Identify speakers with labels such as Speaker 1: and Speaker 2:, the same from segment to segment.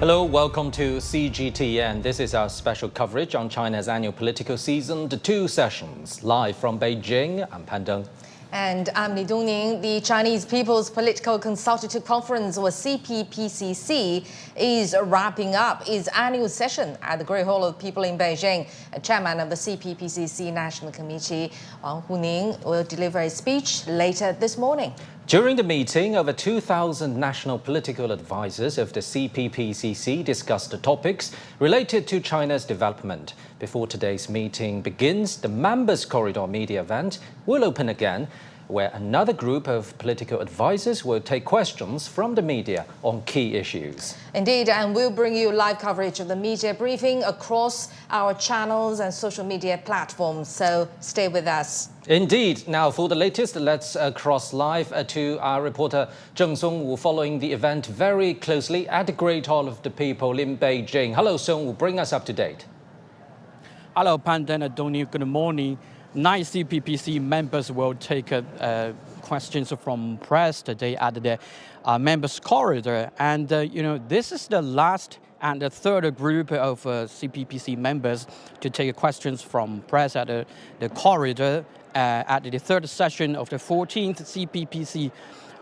Speaker 1: Hello, welcome to CGTN. This is our special coverage on China's annual political season, the 2 sessions. Live from Beijing, I'm Pan Deng.
Speaker 2: And I'm Li Dongning. The Chinese People's Political Consultative Conference, or CPPCC, is wrapping up its annual session at the Great Hall of People in Beijing. Chairman of the CPPCC National Committee, Wang Huning, will deliver a speech later this morning.
Speaker 1: During the meeting, over 2,000 national political advisors of the CPPCC discussed the topics related to China's development. Before today's meeting begins, the Members Corridor media event will open again, where another group of political advisors will take questions from the media on key issues.
Speaker 2: Indeed, and we'll bring you live coverage of the media briefing across our channels and social media platforms, so stay with us.
Speaker 1: Indeed. Now, for the latest, let's cross live to our reporter Zheng Songwu, following the event very closely at the Great Hall of the People in Beijing. Hello, Songwu, bring us up to date.
Speaker 3: Hello, Pan Deng and Dongning. Good morning. 9 CPPC members will take questions from press today at the members' corridor. And, this is the last and the third group of CPPC members to take questions from press at the corridor at the third session of the 14th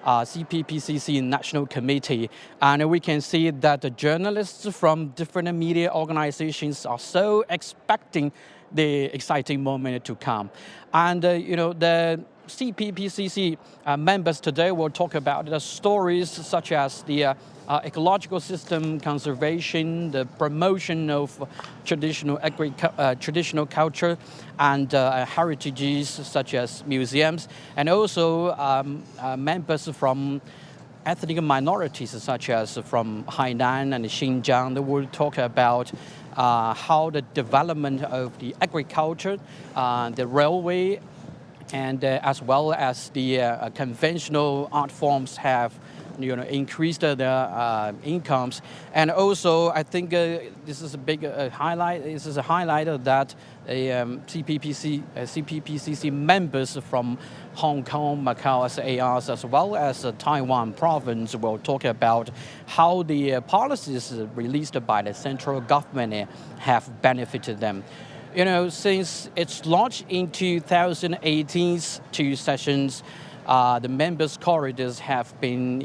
Speaker 3: CPPCC National Committee. And we can see that the journalists from different media organizations are so expecting the exciting moment to come. And, the CPPCC members today will talk about the stories such as the ecological system conservation, the promotion of traditional culture and heritages such as museums, and also members from ethnic minorities such as from Hainan and Xinjiang. They will talk about how the development of the agriculture, the railway, and as well as the conventional art forms have increased their incomes. And also, I think this is a big highlight. This is a highlight that CPPCC members from Hong Kong, Macau, SARs, as well as Taiwan province will talk about how the policies released by the central government have benefited them. Since its launch in 2018, 2 sessions, the members' corridors has been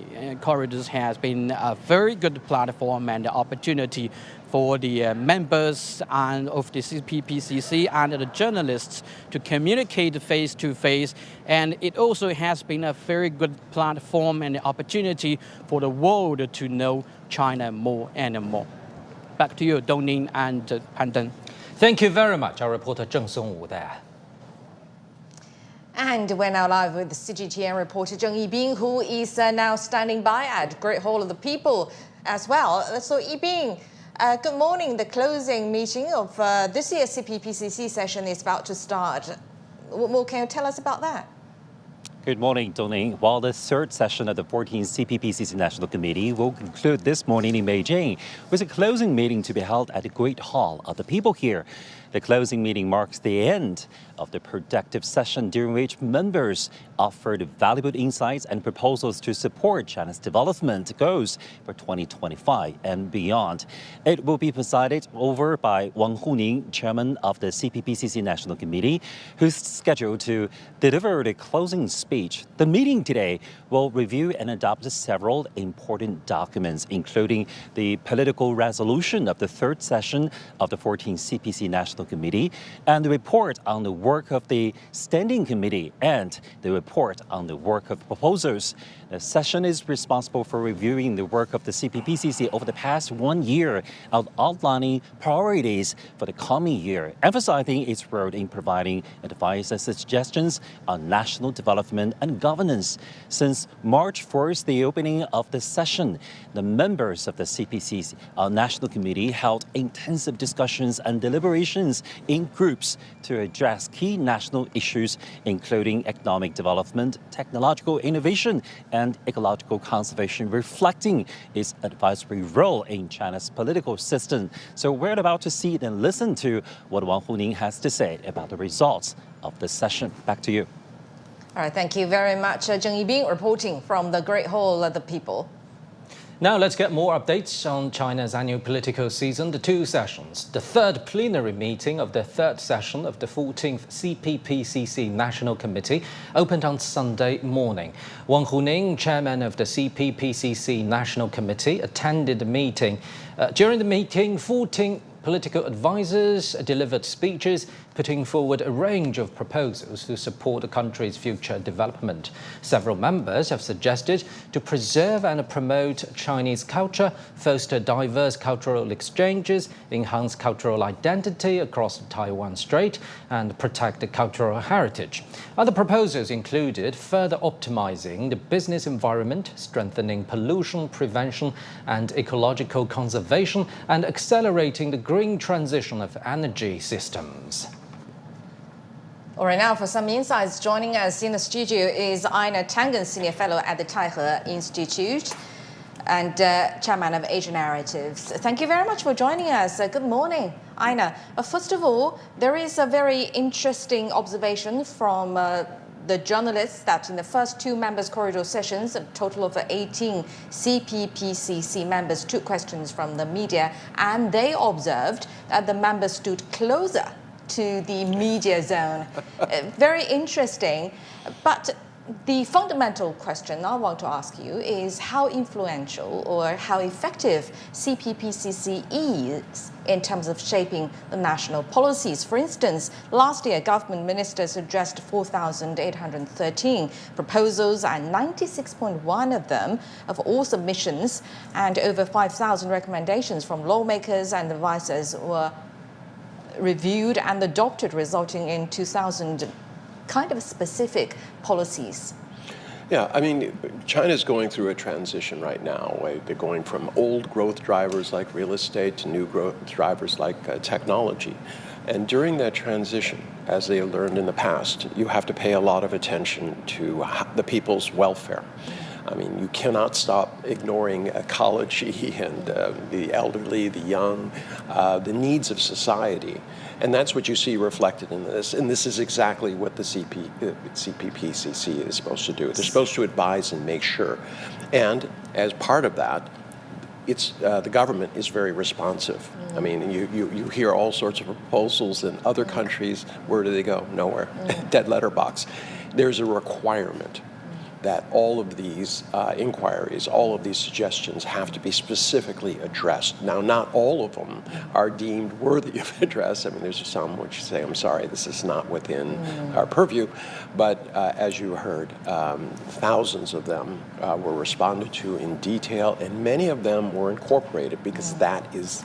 Speaker 3: a very good platform and opportunity for the members and of the CPPCC and the journalists to communicate face to face, and it also has been a very good platform and opportunity for the world to know China more and more. Back to you, Dongning and Pan Deng.
Speaker 1: Thank you very much, our reporter Zheng Songwu there.
Speaker 2: And we're now live with CGTN reporter Zheng Yibing, who is now standing by at Great Hall of the People as well. So Yibing, good morning. The closing meeting of this year's CPPCC session is about to start. What more can you tell us about that?
Speaker 4: Good morning, Dongning. While the third session of the 14th CPPCC National Committee will conclude this morning in Beijing, with a closing meeting to be held at the Great Hall of the People here. The closing meeting marks the end of the productive session during which members offered valuable insights and proposals to support China's development goals for 2025 and beyond. It will be presided over by Wang Huning, chairman of the CPPCC National Committee, who's scheduled to deliver the closing speech. The meeting today will review and adopt several important documents, including the political resolution of the third session of the 14th CPC National Committee, and the report on the work of the Standing Committee, and the report on the work of proposals. The session is responsible for reviewing the work of the CPPCC over the past 1 year, outlining priorities for the coming year, emphasizing its role in providing advice and suggestions on national development and governance. Since March 1st, the opening of the session, the members of the CPCC National Committee held intensive discussions and deliberations in groups to address key national issues, including economic development, technological innovation, and ecological conservation, reflecting its advisory role in China's political system. So we're about to see and listen to what Wang Huning has to say about the results of this session. Back to you.
Speaker 2: All right, thank you very much, Zheng Yibing, reporting from the Great Hall of the People.
Speaker 1: Now let's get more updates on China's annual political season, the two sessions. The third plenary meeting of the third session of the 14th CPPCC National Committee opened on Sunday morning. Wang Huning, chairman of the CPPCC National Committee, attended the meeting. During the meeting, 14 political advisors delivered speeches putting forward a range of proposals to support the country's future development. Several members have suggested to preserve and promote Chinese culture, foster diverse cultural exchanges, enhance cultural identity across the Taiwan Strait, and protect the cultural heritage. Other proposals included further optimizing the business environment, strengthening pollution prevention and ecological conservation, and accelerating the green transition of energy systems.
Speaker 2: All right, now for some insights, joining us in the studio is Ina Tangen, Senior Fellow at the Taihe Institute and Chairman of Asian Narratives. Thank you very much for joining us. Good morning, Ina. First of all, there is a very interesting observation from the journalists that in the first two members' corridor sessions, a total of 18 CPPCC members took questions from the media, and they observed that the members stood closer to the media zone. Very interesting. But the fundamental question I want to ask you is how influential or how effective CPPCC is in terms of shaping the national policies. For instance, last year, government ministers addressed 4,813 proposals, and 96.1% of them, of all submissions, and over 5,000 recommendations from lawmakers and advisors were reviewed and adopted, resulting in 2,000 kind of specific policies.
Speaker 5: Yeah, I mean, China's going through a transition right now. They're going from old growth drivers like real estate to new growth drivers like technology. And during that transition, as they learned in the past, you have to pay a lot of attention to the people's welfare. I mean, you cannot stop ignoring ecology and the elderly, the young, the needs of society. And that's what you see reflected in this. And this is exactly what the CPPCC is supposed to do. They're supposed to advise and make sure. And as part of that, the government is very responsive. I mean, you hear all sorts of proposals in other countries. Where do they go? Nowhere. Dead letterbox. There's a requirement that all of these inquiries, all of these suggestions have to be specifically addressed. Now, not all of them are deemed worthy of address. I mean, there's some which say, I'm sorry, this is not within our purview. But as you heard, thousands of them were responded to in detail, and many of them were incorporated because that is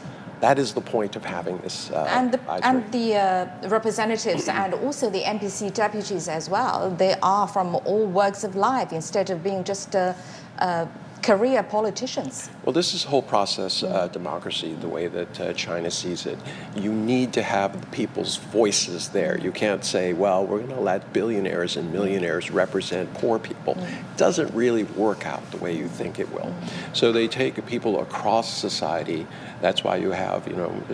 Speaker 5: the point of having this advisory.
Speaker 2: And the representatives and also the NPC deputies as well, they are from all walks of life instead of being just career politicians.
Speaker 5: Well, this is whole process democracy, the way that China sees it. You need to have the people's voices there. You can't say, well, we're going to let billionaires and millionaires represent poor people. It doesn't really work out the way you think it will. So they take people across society. That's why you have,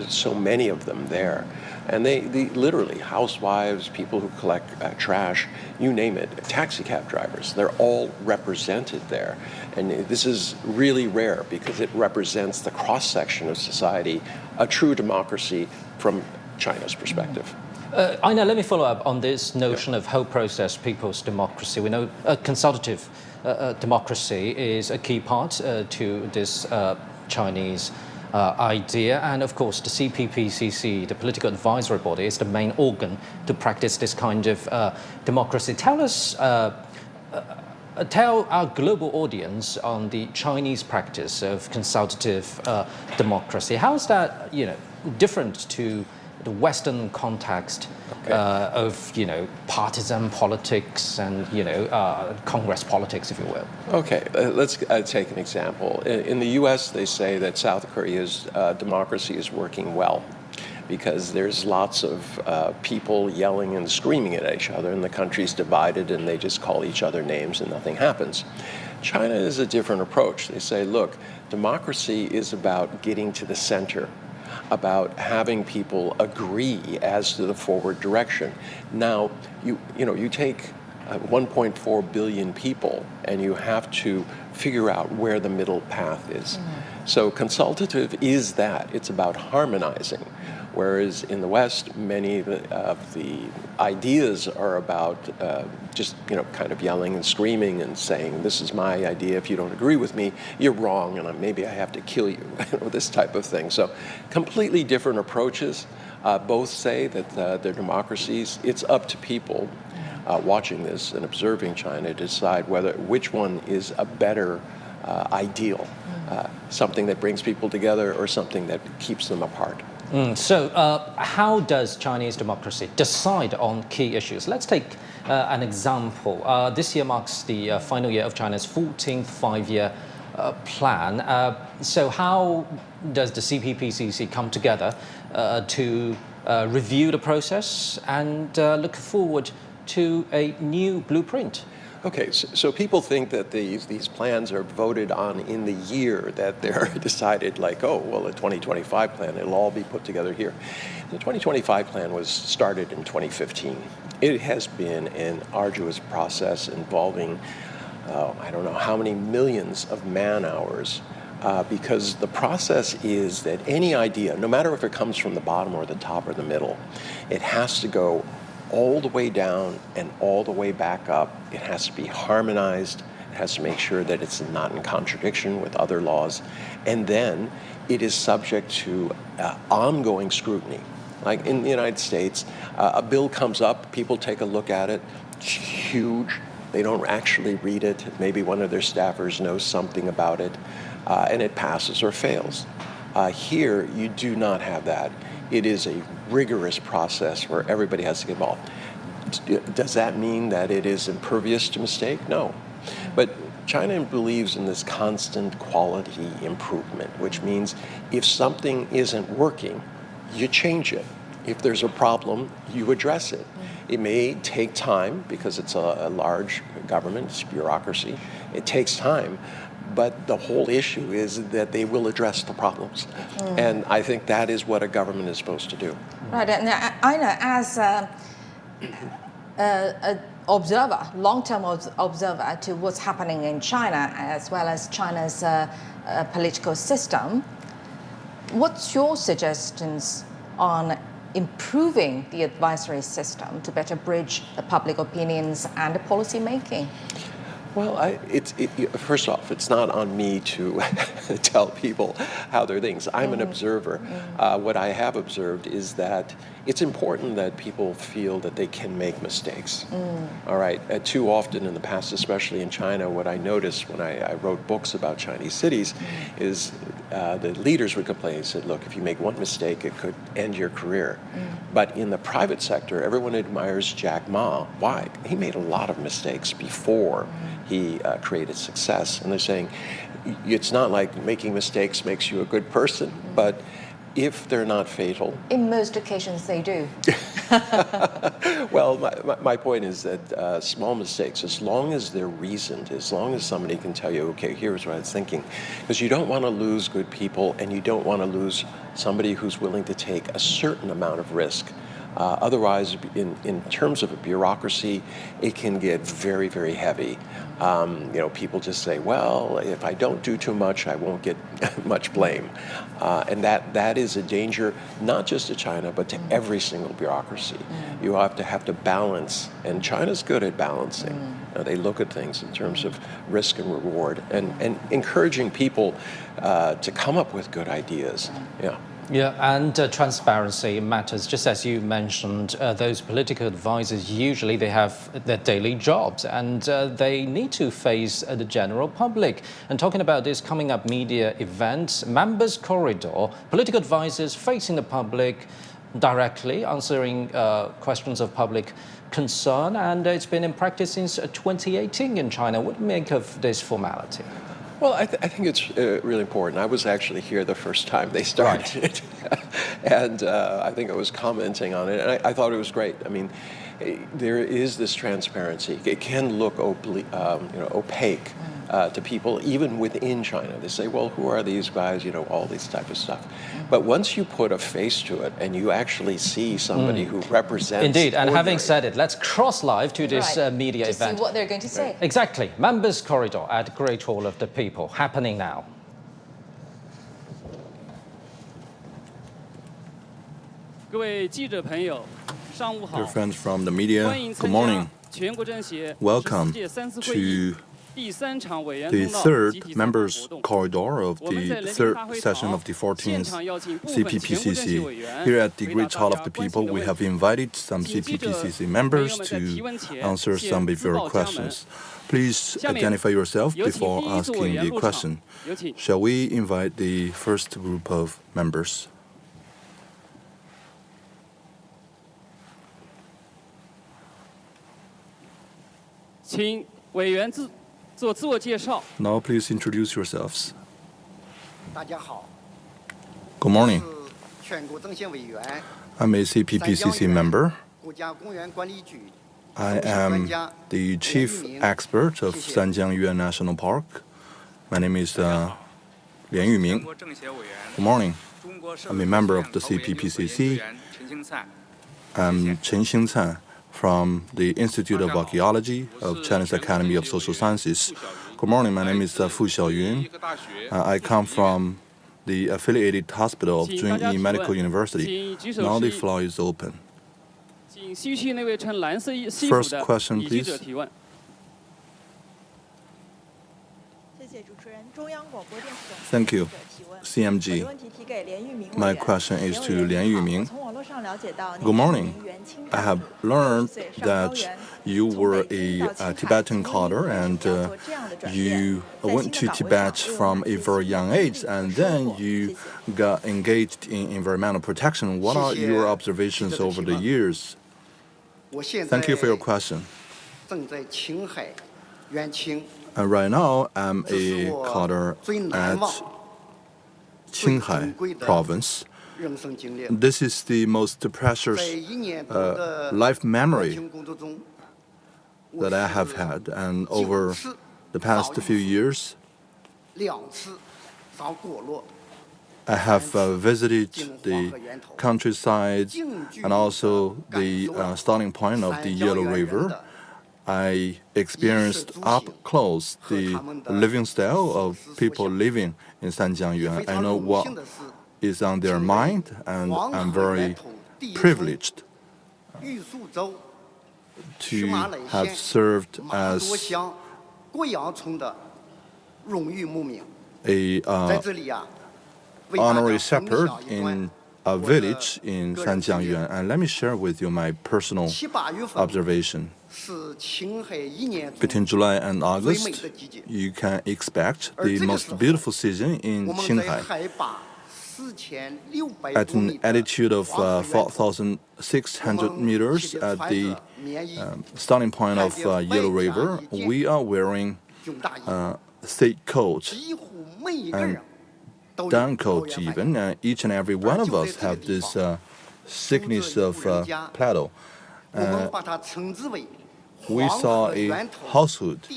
Speaker 5: so many of them there. And they literally, housewives, people who collect trash, you name it, taxi cab drivers, they're all represented there. And this is really rare because it represents the cross-section of society, a true democracy from China's perspective.
Speaker 1: Ina, let me follow up on this notion of whole process people's democracy. We know consultative democracy is a key part to this Chinese idea, and of course the CPPCC, the political advisory body, is the main organ to practice this kind of democracy. Tell our global audience on the Chinese practice of consultative democracy. How is that, different to the Western context of, partisan politics and, Congress politics, if you will?
Speaker 5: Okay, let's take an example. In the U.S., they say that South Korea's democracy is working well because there's lots of people yelling and screaming at each other, and the country's divided, and they just call each other names and nothing happens. China is a different approach. They say, look, democracy is about getting to the center, about having people agree as to the forward direction. Now, you take 1.4 billion people, and you have to figure out where the middle path is. So consultative is that. It's about harmonizing. Whereas in the West, many of the ideas are about just kind of yelling and screaming and saying, this is my idea, if you don't agree with me, you're wrong, and maybe I have to kill you, this type of thing. So completely different approaches. Both say that their democracies, it's up to people watching this and observing China to decide which one is a better ideal, something that brings people together or something that keeps them apart.
Speaker 1: So how does Chinese democracy decide on key issues? Let's take an example. This year marks the final year of China's 14th five-year plan. So how does the CPPCC come together to review the process and look forward to a new blueprint?
Speaker 5: Okay, so people think that these plans are voted on in the year that they're decided, like, oh, well, the 2025 plan, it'll all be put together here. The 2025 plan was started in 2015. It has been an arduous process involving, I don't know how many millions of man-hours, because the process is that any idea, no matter if it comes from the bottom or the top or the middle, it has to go all the way down and all the way back up. It has to be harmonized. It has to make sure that it's not in contradiction with other laws. And then it is subject to ongoing scrutiny. Like in the United States, a bill comes up, people take a look at it, it's huge. They don't actually read it. Maybe one of their staffers knows something about it, and it passes or fails. Here, you do not have that. It is a rigorous process where everybody has to get involved. Does that mean that it is impervious to mistake? No. But China believes in this constant quality improvement, which means if something isn't working, you change it. If there's a problem, you address it. It may take time because it's a large government, it's bureaucracy. It takes time. But the whole issue is that they will address the problems. And I think that is what a government is supposed to do.
Speaker 2: Right, and I know as an observer, long-term observer to what's happening in China, as well as China's political system, what's your suggestions on improving the advisory system to better bridge the public opinions and the policy making?
Speaker 5: Well, first off, it's not on me to tell people how they're things. I'm an observer. What I have observed is that it's important that people feel that they can make mistakes. All right. Too often in the past, especially in China, what I noticed when I wrote books about Chinese cities is the leaders would complain and said, look, if you make one mistake, it could end your career. But in the private sector, everyone admires Jack Ma. Why? He made a lot of mistakes before he created success. And they're saying, it's not like making mistakes makes you a good person, but if they're not fatal.
Speaker 2: In most occasions, they do.
Speaker 5: Well, my point is that small mistakes, as long as they're reasoned, as long as somebody can tell you, okay, here's what I was thinking, because you don't want to lose good people and you don't want to lose somebody who's willing to take a certain amount of risk. Otherwise, in terms of a bureaucracy, it can get very, very heavy. People just say, well, if I don't do too much, I won't get much blame. And that is a danger, not just to China, but to every single bureaucracy. You have to balance, and China's good at balancing. They look at things in terms of risk and reward, and encouraging people to come up with good ideas.
Speaker 1: Yeah, and transparency matters. Just as you mentioned, those political advisors, usually they have their daily jobs and they need to face the general public. And talking about this coming up media event, Members Corridor, political advisors facing the public directly, answering questions of public concern. And it's been in practice since 2018 in China. What do you make of this formality?
Speaker 5: Well, I think it's really important. I was actually here the first time they started it, and I think I was commenting on it, and I thought it was great. I mean, there is this transparency. It can look opaque, to people, even within China. They say, well, who are these guys? You know, all this type of stuff. But once you put a face to it and you actually see somebody who represents...
Speaker 1: Indeed, and having said it, let's cross live to this media
Speaker 2: to
Speaker 1: event.
Speaker 2: see what they're going to say.
Speaker 1: Exactly. Members' Corridor at Great Hall of the People, happening now.
Speaker 6: Dear friends from the media, good morning. Welcome to the third members' corridor of the third session of the 14th CPPCC. Here at the Great Hall of the People, we have invited some CPPCC members to answer some of your questions. Please identify yourself before asking the question. Shall we invite the first group of members? Now please introduce yourselves. Good morning. I'm a CPPCC member. I am the chief expert of Sanjiangyuan National Park. My name is Lian Yuming. Good morning. I'm a member of the CPPCC. I'm Chen Xingcan from the Institute of Archaeology of Chinese Academy of Social Sciences. Good morning, my name is Fu Xiaoyun. I come from the affiliated hospital of Zunyi Medical University. Now the floor is open. First question, please. Thank you. CMG. My question is to Lian Yuming. Good morning. I have learned that you were a Tibetan scholar and you went to Tibet from a very young age and then you got engaged in environmental protection. What are your observations over the years? Thank you for your question. Right now, I'm a scholar at Qinghai province. This is the most precious life memory that I have had, and over the past few years, I have visited the countryside and also the starting point of the Yellow River. I experienced up close the living style of people living in Sanjiangyuan. I know what is on their mind, and I'm very privileged to have served as a honorary shepherd in a village in Sanjiangyuan. And let me share with you my personal observation. Between July and August, you can expect the most beautiful season in Qinghai. At an altitude of 4,600 meters at the starting point of Yellow River, we are wearing thick coats and down coats even. Each and every one of us have this thickness of plateau. We saw a household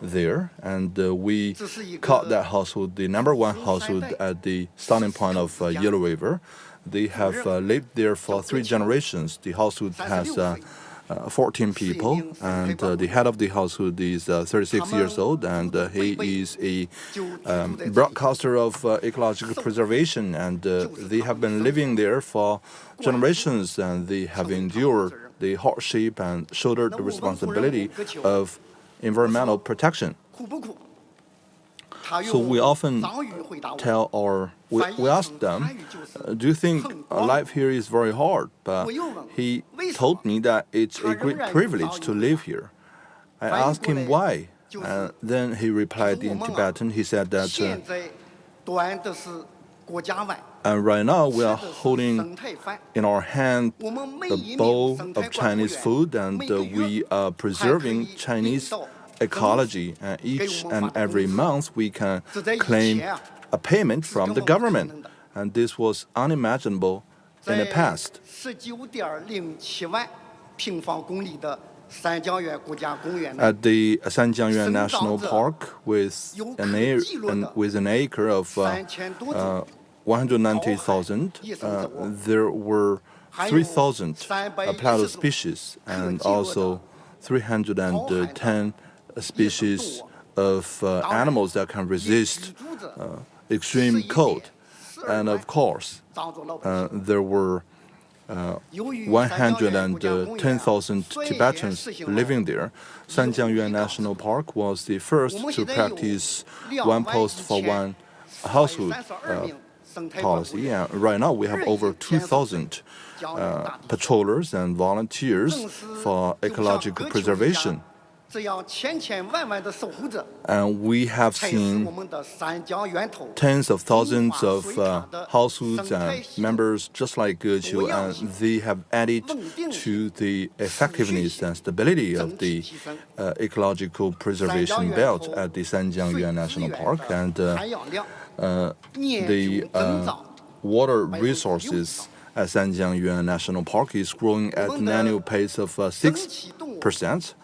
Speaker 6: there, and we called that household the #1 household at the starting point of Yellow River. They have lived there for 3 generations. The household has 14 people, and the head of the household is 36 years old, and he is a broadcaster of ecological preservation, and they have been living there for generations, and they have endured the hardship and shouldered the responsibility of environmental protection. So we often we ask them, do you think life here is very hard? But he told me that it's a great privilege to live here. I asked him why. Then he replied in Tibetan. He said that and right now we are holding in our hand the bowl of Chinese food, and we are preserving Chinese ecology. Each and every month we can claim a payment from the government, and this was unimaginable in the past. at the Sanjiangyuan National Park with an acre of 190,000. There were 3,000 platypus species and also 310 species of animals that can resist extreme cold. And of course, there were 110,000 Tibetans living there. Sanjiangyuan National Park was the first to practice one post for one household policy. And right now, we have over 2,000 patrollers and volunteers for ecological preservation. And we have seen tens of thousands of households and members just like Geqiu, and they have added to the effectiveness and stability of the ecological preservation belt at the Sanjiangyuan National Park. And the water resources at Sanjiangyuan National Park is growing at an annual pace of 6%.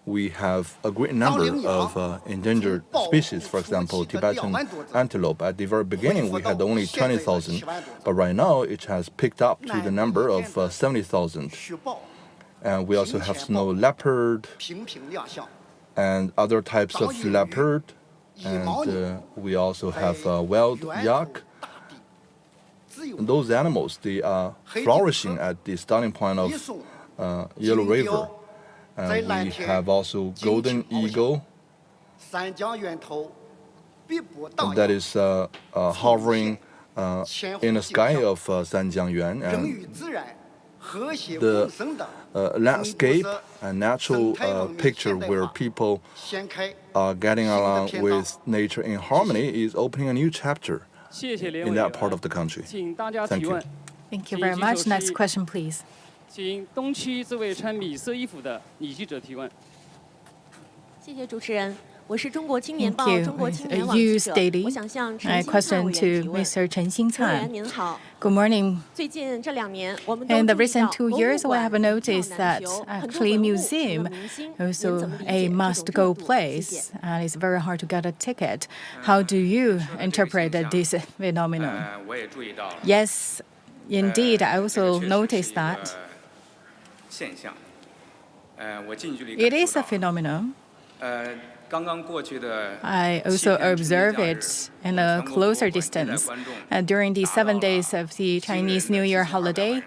Speaker 6: We have a great number of endangered species. For example, Tibetan antelope. At the very beginning, we had only 20,000, but right now it has picked up to the number of 70,000. And we also have snow leopard and other types of leopard. And we also have wild yak. Those animals, they are flourishing at the starting point of Yellow River. And we have also golden eagle that is hovering in the sky of Sanjiangyuan. And the landscape and natural picture where people are getting along with nature in harmony is opening a new chapter in that part of the country. Thank you.
Speaker 7: Thank you very much. Next question, please.
Speaker 8: 请东区这位穿米色衣服的女记者提问。
Speaker 9: 谢谢主持人，我是中国青年报
Speaker 7: Thank you.
Speaker 9: 中国青年网
Speaker 7: You
Speaker 9: 记者。
Speaker 7: Daily.
Speaker 9: 我想向
Speaker 7: A
Speaker 9: 陈新灿
Speaker 7: question
Speaker 9: 委
Speaker 7: to
Speaker 9: 员提问。
Speaker 7: Mr. Chen
Speaker 9: 委员
Speaker 7: Xingcan.
Speaker 9: 您好。
Speaker 7: Good morning.
Speaker 9: 最近这2年，我们都
Speaker 7: In the
Speaker 9: 注意
Speaker 7: recent
Speaker 9: 到
Speaker 7: 2
Speaker 9: 博
Speaker 7: years,
Speaker 9: 物
Speaker 7: we
Speaker 9: 馆
Speaker 7: have
Speaker 9: 一
Speaker 7: noticed
Speaker 9: 票
Speaker 7: that
Speaker 9: 难求，很多
Speaker 7: actually
Speaker 9: 文物成了
Speaker 7: museum
Speaker 9: 明星，您
Speaker 7: also
Speaker 9: 怎么理
Speaker 7: a
Speaker 9: 解这种
Speaker 7: must-go
Speaker 9: 热度？谢谢。
Speaker 7: place, and it's very hard to get a ticket. How do you interpret this phenomenon?
Speaker 8: 我也注意到了。
Speaker 7: Yes, indeed, I also noticed that.
Speaker 8: 现象。我近距离
Speaker 7: It
Speaker 8: 感
Speaker 7: is
Speaker 8: 受
Speaker 7: a
Speaker 8: 到。
Speaker 7: phenomenon.
Speaker 8: 刚刚过去的
Speaker 7: I also observe it in a closer distance. During the 7 days of the Chinese New Year holiday,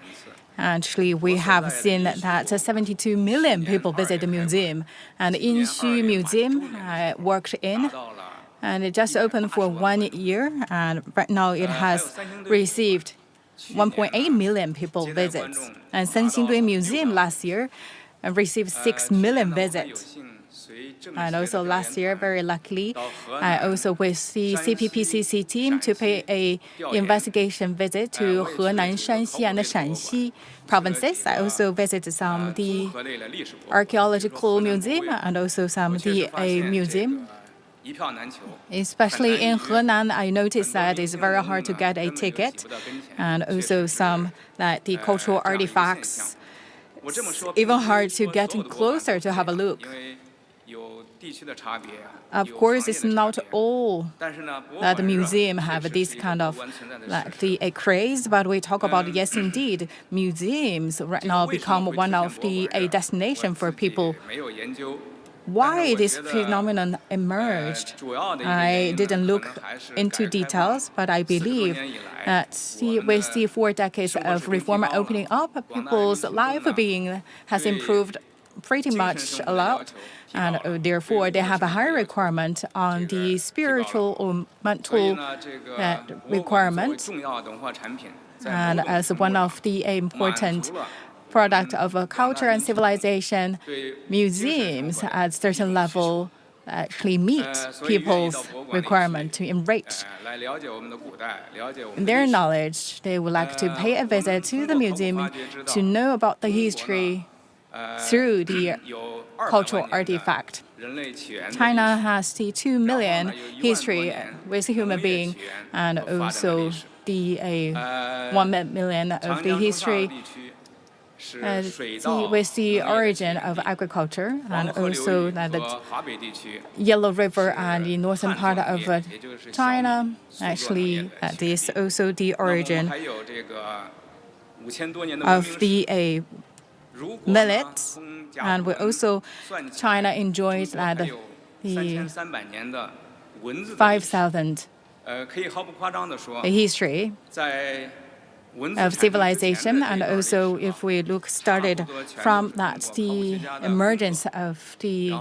Speaker 7: actually, we have seen that 72 million people visit the museum. And Yinxu Museum I worked in, and it just opened for 1 year, and right now it has received 1.8 million people visits. And Sanxingdui Museum last year received 6 million visits. And also last year, very luckily, I also with the CPPCC team to pay a investigation visit to Henan, Shanxi, and Shanxi provinces. I also visited some of the archaeological museum and also some of the museum. Especially in Henan, I noticed that it's very hard to get a ticket, and also some like the cultural artifacts. It's even hard to get closer to have a look. Of course, it's not all that the museum have this kind of like a craze, but we talk about, yes, indeed, museums right now become one of the a destination for people. Why this phenomenon emerged, I didn't look into details, but I believe that with the 4 decades of reform opening up, people's life being has improved pretty much a lot. And therefore, they have a higher requirement on the spiritual or mental requirement. And as one of the important product of a culture and civilization, museums at certain level actually meet people's requirement to enrich their knowledge. They would like to pay a visit to the museum to know about the history through the cultural artifact. China has the 2 million history with human being, and also the 1 million of the history with the origin of agriculture, and also the Yellow River and the northern part of China. Actually, that is also the origin of the millet, and we also China enjoys the 5,000 history of civilization, and also if we look started from that the emergence of the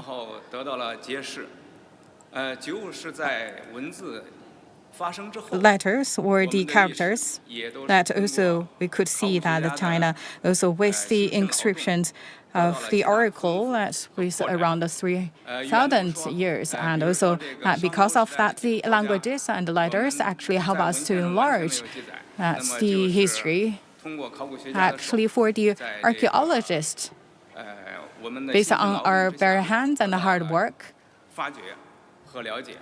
Speaker 7: letters or the characters, that also we could see that China also with the inscriptions of the oracle that was around 3,000 years, and also because of that the languages and the letters actually help us to enlarge that's the history. Actually, for the archaeologists, based on our bare hands and hard work,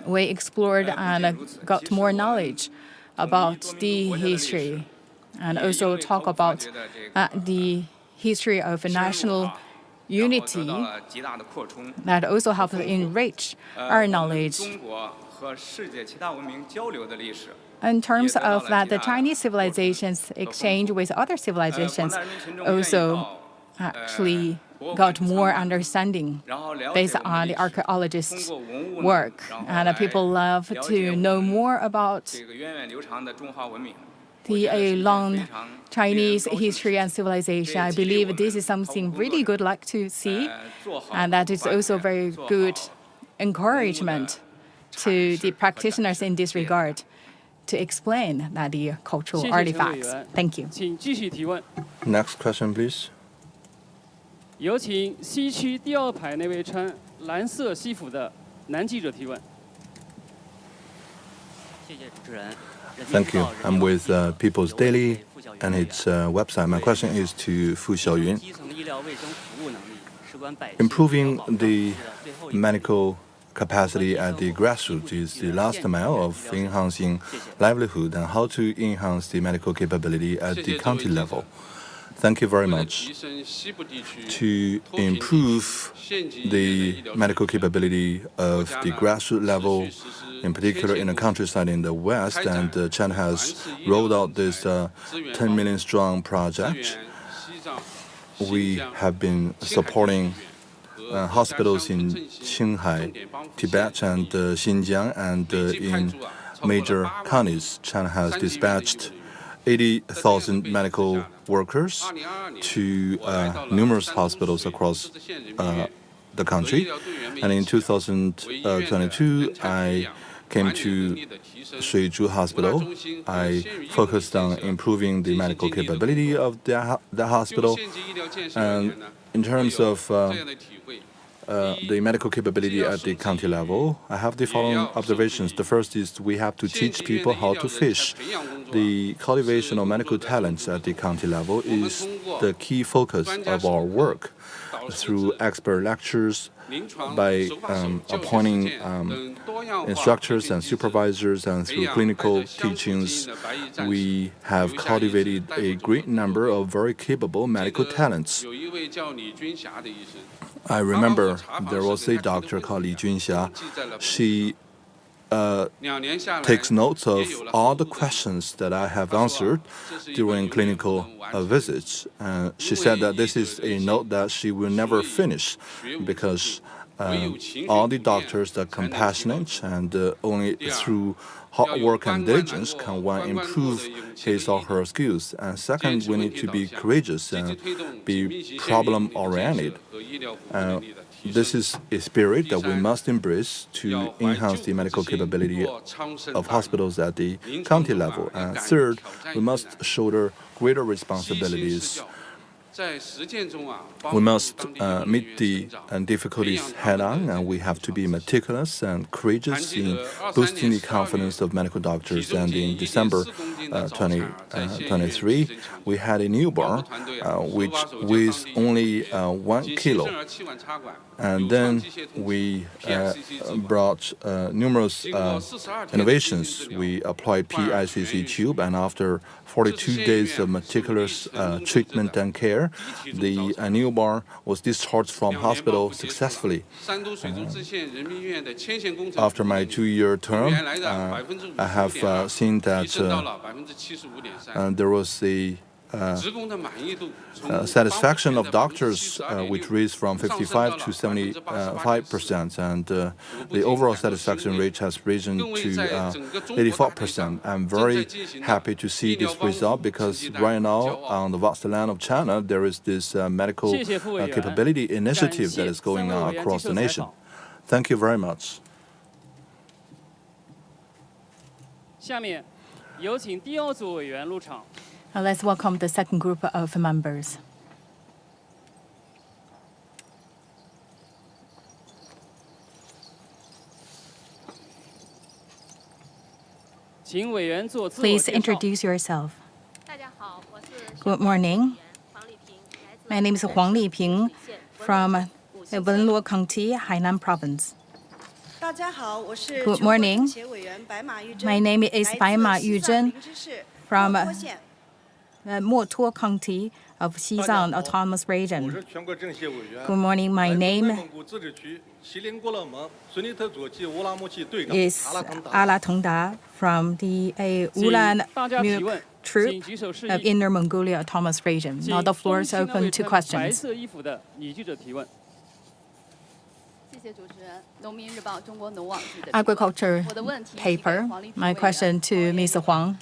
Speaker 7: we explored and got more knowledge about the history, and also talk about the history of national unity that also helps enrich our knowledge. In terms of that, the Chinese civilizations exchange with other civilizations also actually got more understanding based on the archaeologists' work. And people love to know more about the long Chinese history and civilization. I believe this is something really good like to see, and that is also very good encouragement to the practitioners in this regard to explain that the cultural artifacts. Thank you.
Speaker 6: Next question, please.
Speaker 8: 有请西区第2排那位穿蓝色西服的男记者提问。谢谢主持人。
Speaker 6: Thank you. I'm with People's Daily and its website. My question is to Fu Xiaoyun. Improving the medical capacity at the grassroots is the last mile of enhancing livelihood, and how to enhance the medical capability at the county level. Thank you very much. To improve the medical capability of the grassroots level, in particular in the countryside in the West, and China has rolled out this 10 million strong project. We have been supporting hospitals in Qinghai, Tibet, and Xinjiang, and in major counties. China has dispatched 80,000 medical workers to numerous hospitals across the country. And in 2022, I came to Shuizhu Hospital. I focused on improving the medical capability of the hospital. And in terms of the medical capability at the county level, I have the following observations. The first is we have to teach people how to fish. The cultivation of medical talents at the county level is the key focus of our work. Through expert lectures, by appointing instructors and supervisors, and through clinical teachings, we have cultivated a great number of very capable medical talents. I remember there was a doctor called Li Junxia. She takes notes of all the questions that I have answered during clinical visits. She said that this is a note that she will never finish, because all the doctors are compassionate, and only through hard work and diligence can one improve his or her skills. And second, we need to be courageous and be problem-oriented. This is a spirit that we must embrace to enhance the medical capability of hospitals at the county level. And third, we must shoulder greater responsibilities. We must meet the difficulties head-on, and we have to be meticulous and courageous in boosting the confidence of medical doctors. And in December 2023, we had a newborn which weighs only 1 kilo. And then we brought numerous innovations. We applied PICC tube, and after 42 days of meticulous treatment and care, the newborn was discharged from hospital successfully. After my 2-year term, I have seen that there was a satisfaction of doctors which raised from 55 to 75%, and the overall satisfaction rate has risen to 84%. I'm very happy to see this result because right now on the vast land of China there is this medical capability initiative that is going on across the nation. Thank you very much.
Speaker 8: 下面有请第二组委员入场。
Speaker 7: Let's welcome the second group of members.
Speaker 8: 请委员做自我
Speaker 7: Please
Speaker 8: 介绍。
Speaker 7: introduce yourself. Good morning. My name is Huang Liping from Wenluo County, Hainan Province. Good morning. My name is Baima Yuzhen from Motuo County of Xizang Autonomous Region. Good morning. My name is Ala Tongda from the Ulan Milk Troop of Inner Mongolia Autonomous Region. Now the floor is open to
Speaker 8: 白
Speaker 7: questions.
Speaker 8: 色衣服的女记者提问。
Speaker 7: Agriculture paper. My question to Ms. Huang.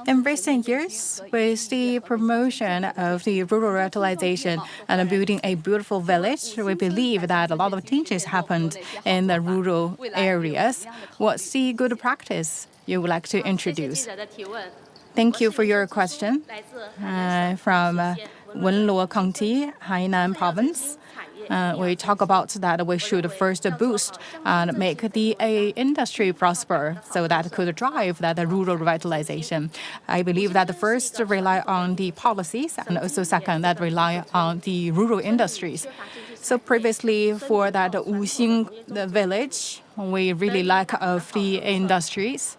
Speaker 7: In recent years, with the promotion of the rural revitalization and building a beautiful village, we believe that a lot of changes happened in the rural areas. What's the good practice you would like to introduce? Thank you for your question. From Wenluo County, Hainan Province. We talk about that we should first boost and make the industry prosper so that could drive that rural revitalization. I believe that first rely on the policies and also second that rely on the rural industries. So previously for that Wuxing village, we really lack of the industries.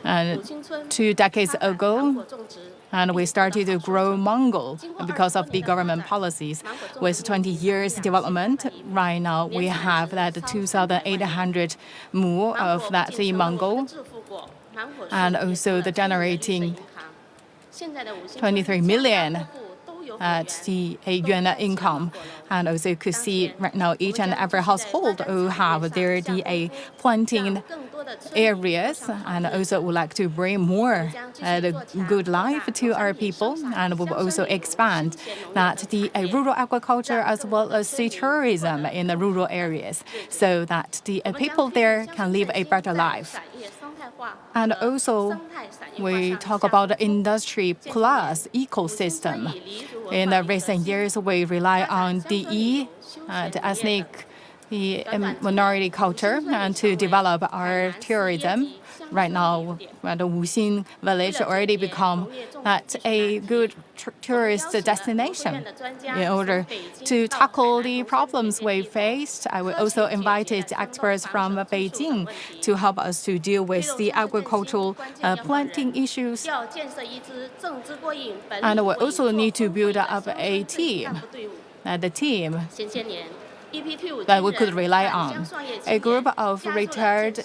Speaker 7: And 2 decades ago, and we started to grow mango because of the government policies. With 20 years development, right now we have that 2,800 mu of that mango, and also the generating 23 million at the yuan income. And also you could see right now each and every household who have their planting areas, and also would like to bring more good life to our people, and we will also expand that the rural agriculture as well as the tourism in the rural areas so that the people there can live a better life. And also, we talk about the industry plus ecosystem. In the recent years, we rely on the ethnic minority culture and to develop our tourism. Right now, the Wuxing village already become a good tourist destination. In order to tackle the problems we faced, I will also invited experts from Beijing to help us to deal with the agricultural planting issues. And we also need to build up a team. The team that we could rely on. A group of retired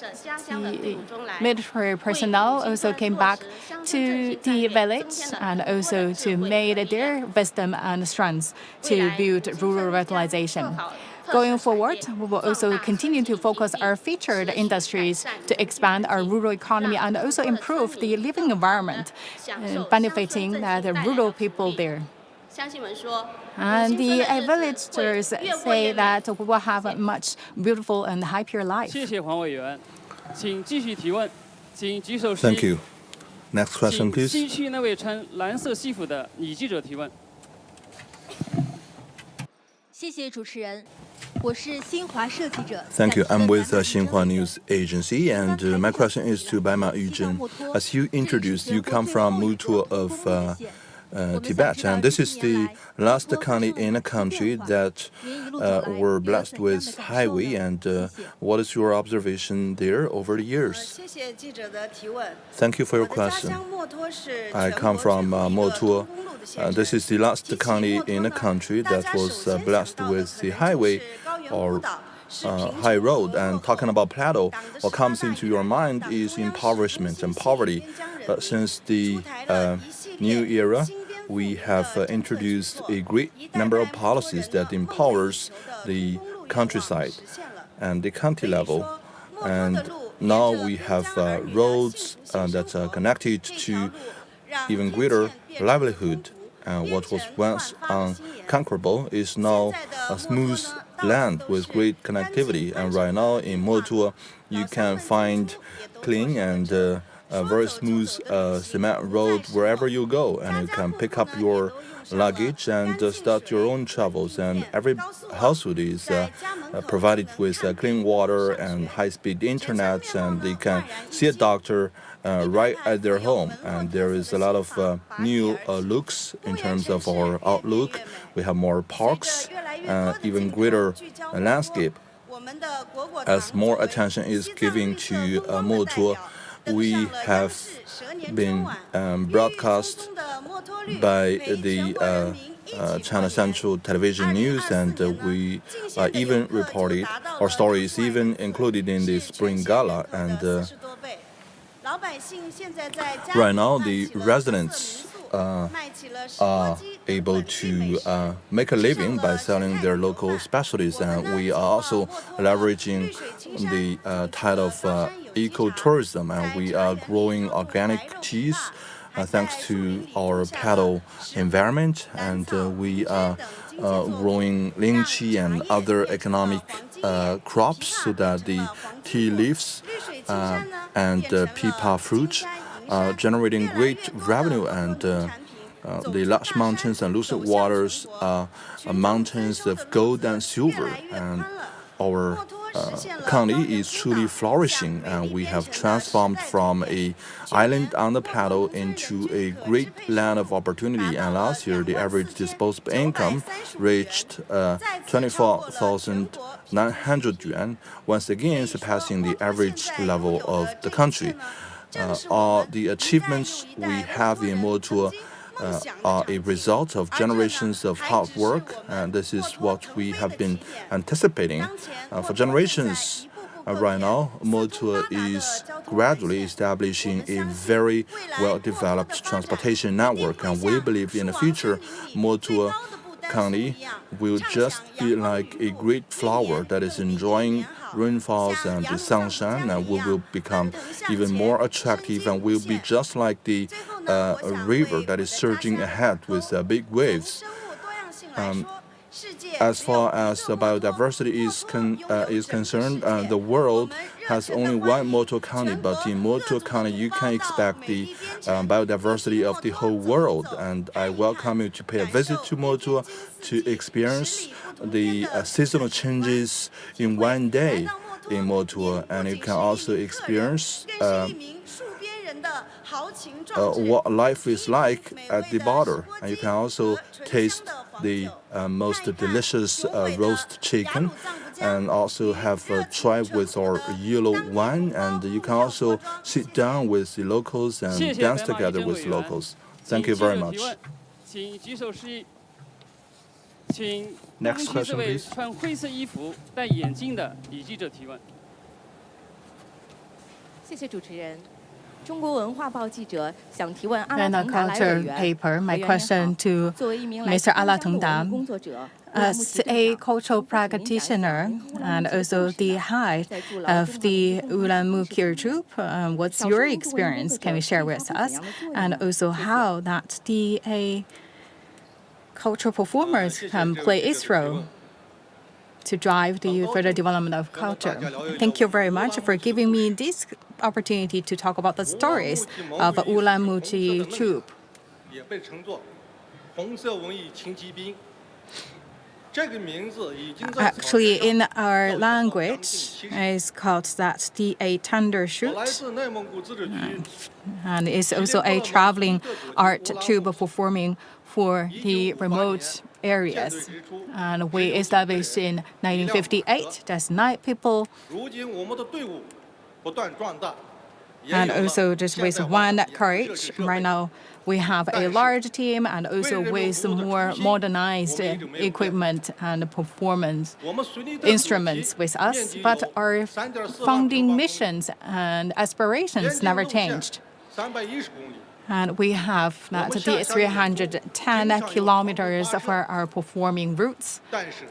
Speaker 7: military personnel also came back to the village and also to make their wisdom and strengths to build rural revitalization. Going forward, we will also continue to focus our featured industries to expand our rural economy and also improve the living environment, benefiting the rural people there. And the villagers say that we will have a much beautiful and happier life.
Speaker 8: 谢谢黄委员，请继续提问，请举手示意。
Speaker 6: Thank you. Next question,
Speaker 8: 请
Speaker 6: please.
Speaker 8: 西区那位穿蓝色西服的女记者提问。
Speaker 9: 谢谢主持人。
Speaker 6: Thank you. I'm with Xinhua News Agency, and my question is to Baima Yujin. As you introduced, you come from Mutuo of Tibet, and this is the last county in a country that were blessed with highway. And what is your observation there over the years? Thank you for your question. I come from Mutuo. This is the last county in a country that was blessed with the highway or high road. And talking about plateau, what comes into your mind is impoverishment and poverty. But since the new era, we have introduced a great number of policies that empowers the countryside and the county level. And now we have roads that are connected to even greater livelihood. What was once unconquerable is now a smooth land with great connectivity. And right now in Mutuo, you can find clean and a very smooth cement road wherever you go, and you can pick up your luggage and start your own travels. And every household is provided with clean water and high-speed internet, and they can see a doctor right at their home. And there is a lot of new looks in terms of our outlook. We have more parks, even greater landscape. As more attention is given to Mutuo, we have been broadcast by the China Central Television News, and we even reported our stories even included in the Spring Gala. And right now the residents are able to make a living by selling their local specialties, and we are also leveraging the tide of ecotourism, and we are growing organic teas thanks to our plateau environment, and we are growing lychee and other economic crops so that the tea leaves and pipa fruit are generating great revenue. And the large mountains and lucid waters are mountains of gold and silver, and our county is truly flourishing, and we have transformed from an island on the plateau into a great land of opportunity. And last year, the average disposable income reached 24,900 yuan, once again surpassing the average level of the country. All the achievements we have in Mutuo are a result of generations of hard work, and this is what we have been anticipating for generations. Right now, Mutuo is gradually establishing a very well-developed transportation network, and we believe in the future, Mutuo County will just be like a great flower that is enjoying rainfalls and the sunshine, and we will become even more attractive, and will be just like the river that is surging ahead with big waves. As far as biodiversity is concerned, the world has only one Mutuo County, but in Mutuo County you can expect the biodiversity of the whole world. And I welcome you to pay a visit to Mutuo to experience the seasonal changes in one day in Mutuo, and you can also experience what life is like at the border, and you can also taste the most delicious roast chicken, and also have a try with our yellow wine, and you can also sit down with the locals and dance together with the locals. Thank you very much. Next question, please.
Speaker 7: And a culture paper, my question to Mr. Alatongdam. As a cultural practitioner and also the head of the Ulan-Mukir troop, what's your experience? Can you share with us? And also how that the cultural performers can play its role to drive the further development of culture. Thank you very much for giving me this opportunity to talk about the stories of Ulan-Mukir troop. Actually, in our language, it's called that a thunder shoot, and it's also a traveling art troupe performing for the remote areas. And we established in 1958. That's 9 people. And also just with one courage, right now we have a large team and also with more modernized equipment and performance instruments with us. But our founding missions and aspirations never changed. And we have the 310 kilometers for our performing routes.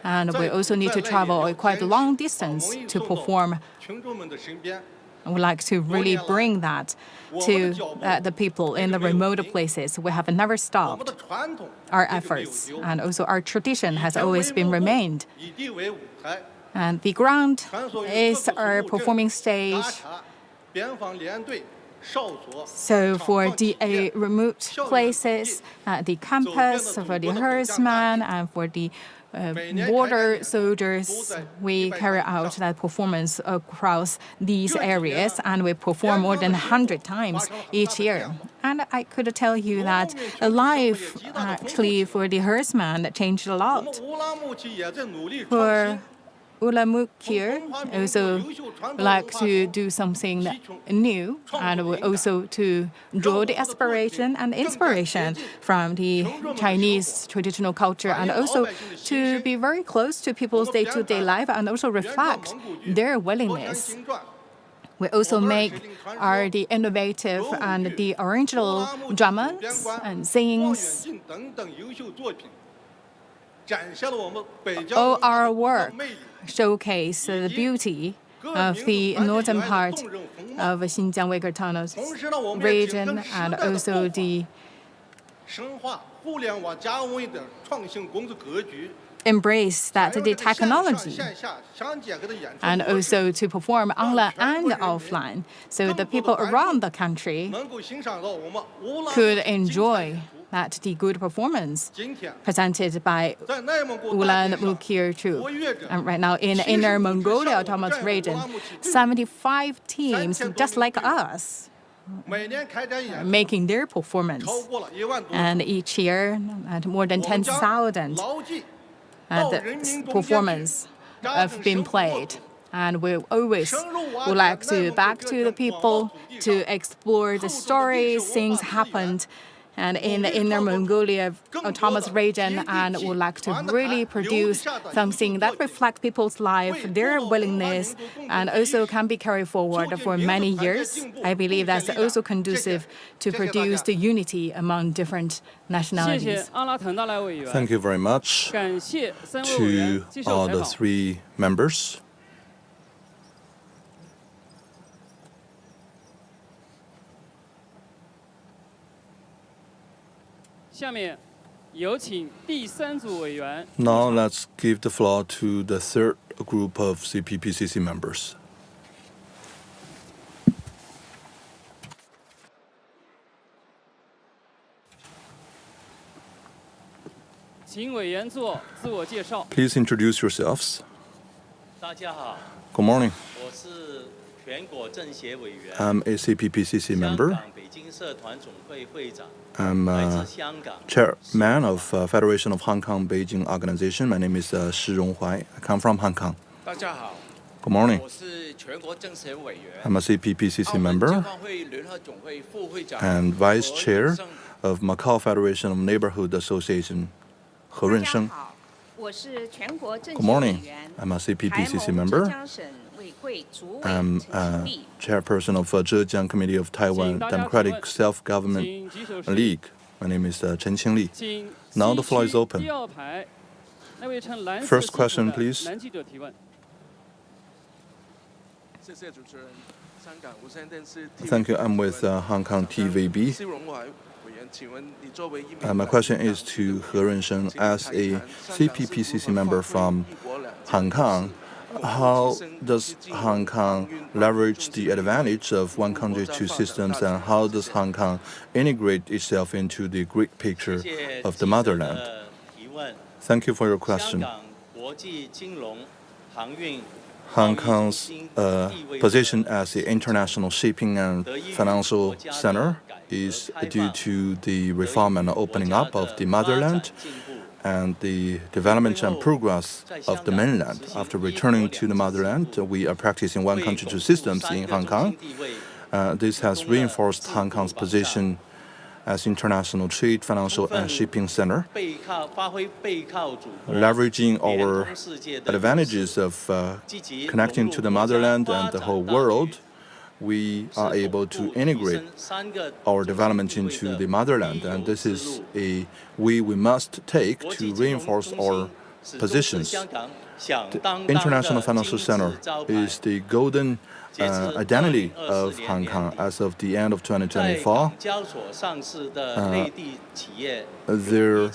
Speaker 7: And we also need to travel a quite long distance to perform. I would like to really bring that to the people in the remote places. We have never stopped our efforts, and also our tradition has always been remained. And the ground is our performing stage. So for the remote places, the campus, for the herdsmen, and for the border soldiers, we carry out that performance across these areas, and we perform more than 100 times each year. And I could tell you that life actually for the herdsman changed a lot. For Ulamukir also like to do something new, and we also to draw the aspiration and inspiration from the Chinese traditional culture, and also to be very close to people's day-to-day life and also reflect their willingness. We also make the innovative and the original dramas and sings. All our work showcase the beauty of the northern part of Xinjiang Uyghur Autonomous region, and also the embrace that the technology, and also to perform online and offline, so the people around the country could enjoy that the good performance presented by Ulamukir troupe. And right now in Inner Mongolia Autonomous region, 75 teams just like us are making their performance. And each year, more than 10,000 performance have been played. And we always would like to back to the people to explore the stories, things happened and in the Inner Mongolia Autonomous region, and would like to really produce something that reflects people's life, their willingness, and also can be carried forward for many years. I believe that's also conducive to produce the unity among different nationalities.
Speaker 6: Thank you very much to all the 3 members. Now let's give the floor to the 3rd group of CPPCC members. Please introduce yourselves. Good morning. I'm a CPPCC member. I'm chairman of Federation of Hong Kong Beijing organization. My name is Shi Ronghuai. I come from Hong Kong. Good morning. I'm a CPPCC member and vice chair of Macau Federation of Neighborhood Association, He Runsheng. Good morning. I'm a CPPCC member. I'm chairperson of Zhejiang Committee of Taiwan Democratic Self-Government League. My name is Chen Qingli. Now the floor is open. First question, please. Thank you. I'm with Hong Kong TVB. My question is to He Runsheng. As a CPPCC member from Hong Kong, how does Hong Kong leverage the advantage of one country, 2 systems, and how does Hong Kong integrate itself into the great picture of the motherland? Thank you for your question. Hong Kong's position as the international shipping and financial center is due to the reform and opening up of the motherland and the development and progress of the mainland. After returning to the motherland, we are practicing one country, two systems in Hong Kong. This has reinforced Hong Kong's position as international trade, financial, and shipping center. Leveraging our advantages of connecting to the motherland and the whole world, we are able to integrate our development into the motherland, and this is a way we must take to reinforce our positions. The International Financial Center is the golden identity of Hong Kong. As of the end of 2024, there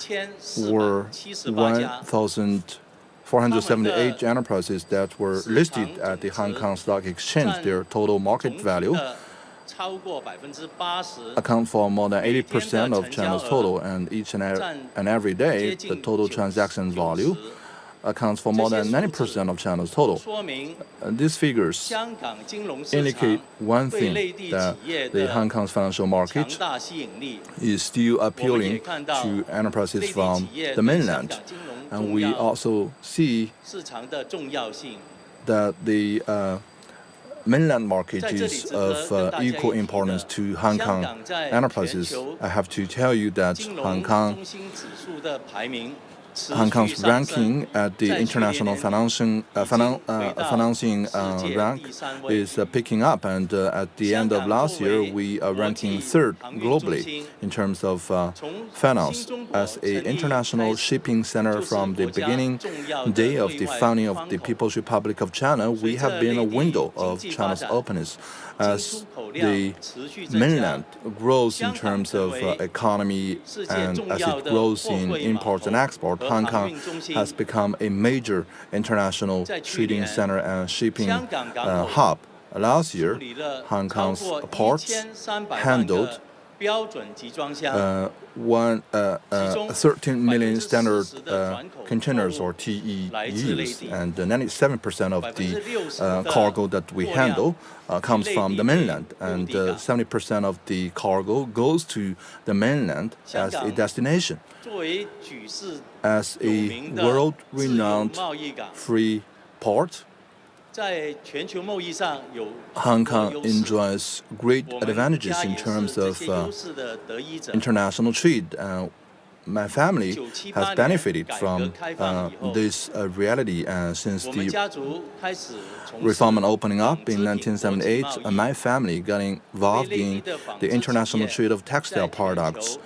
Speaker 6: were 1,478 enterprises that were listed at the Hong Kong Stock Exchange. Their total market value account for more than 80% of China's total, and each and every day, the total transaction value accounts for more than 90% of China's total. These figures indicate one thing, that the Hong Kong's financial market is still appealing to enterprises from the mainland. And we also see that the mainland market is of equal importance to Hong Kong enterprises. I have to tell you that Hong Kong's ranking at the international financing rank is picking up, and at the end of last year, we are ranking third globally in terms of finance. As an international shipping center from the beginning day of the founding of the People's Republic of China, we have been a window of China's openness. As the mainland grows in terms of economy and as it grows in imports and export, Hong Kong has become a major international trading center and shipping hub. Last year, Hong Kong's ports handled 13 million standard containers or TEUs, and 97% of the cargo that we handle comes from the mainland, and 70% of the cargo goes to the mainland as a destination. As a world-renowned free port, Hong Kong enjoys great advantages in terms of international trade. My family has benefited from this reality since the reform and opening up in 1978. My family got involved in the international trade of textile products.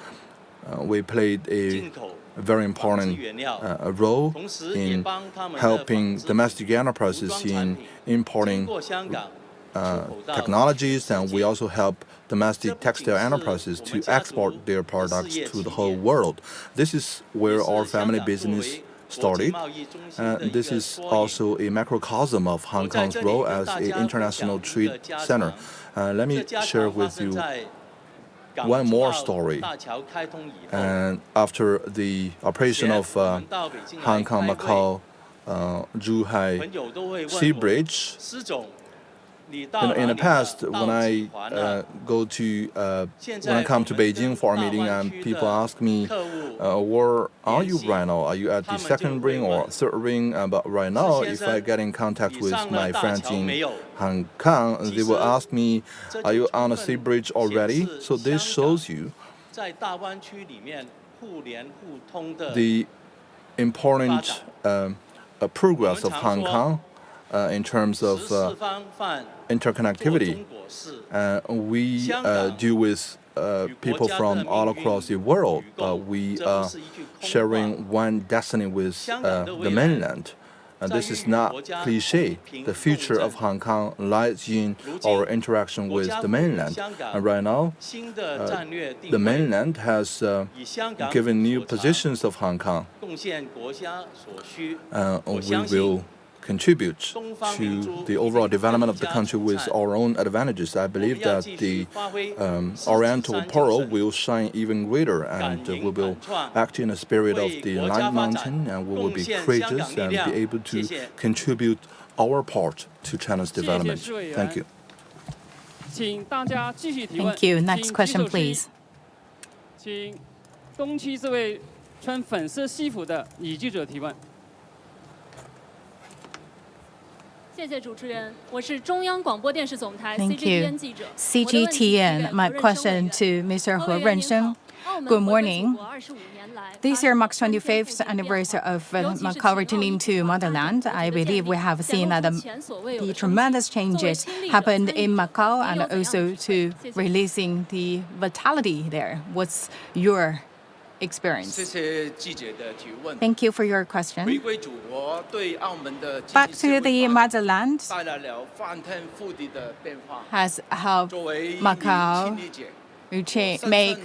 Speaker 6: We played a very important role in helping domestic enterprises in importing technologies, and we also help domestic textile enterprises to export their products to the whole world. This is where our family business started. This is also a macrocosm of Hong Kong's role as an international trade center. Let me share with you one more story. And after the operation of Hong Kong-Macau Zhuhai Sea Bridge, in the past, when I come to Beijing for a meeting, and people ask me, "Where are you right now? Are you at the second ring or third ring?" But right now, if I get in contact with my friends in Hong Kong, they will ask me, "Are you on the sea bridge already?" So this shows you the important progress of Hong Kong in terms of interconnectivity. We deal with people from all across the world, but we are sharing one destiny with the mainland. This is not cliche. The future of Hong Kong lies in our interaction with the mainland. And right now, the mainland has given new positions of Hong Kong. We will contribute to the overall development of the country with our own advantages. I believe that the Oriental Pearl will shine even greater, and we will act in the spirit of the Light Mountain, and we will be courageous and be able to contribute our part to China's development. Thank you.
Speaker 7: Thank you. Next question, please.
Speaker 8: 请东区这位穿粉色西服的女记者提问。
Speaker 9: 谢谢主持人，我是中央广播电视总台
Speaker 7: Thank you.
Speaker 9: CGTN 记者。
Speaker 7: CGTN, my question to Mr. He Rensheng. Good morning. This year marks 25th anniversary of Macau returning to motherland. I believe we have seen that the tremendous changes happened in Macau and also to releasing the vitality there. What's your experience? Thank you for your question. Back to the motherland has helped Macau make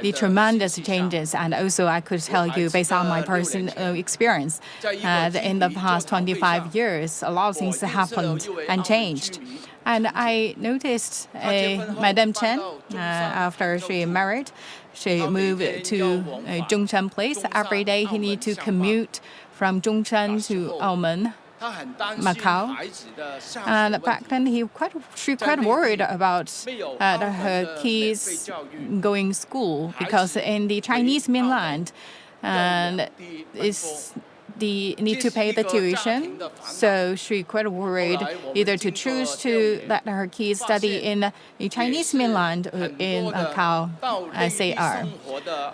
Speaker 7: the tremendous changes, and also I could tell you based on my personal experience that in the past 25 years a lot of things happened and changed. And I noticed Madame Chen, after she married, she moved to Zhongshan Place. Every day he needs to commute from Zhongshan to Aumen, Macau. And back then she quite worried about her kids going to school, because in the Chinese mainland and the need to pay the tuition, so she quite worried either to choose to let her kids study in the Chinese mainland or in Macau as they are.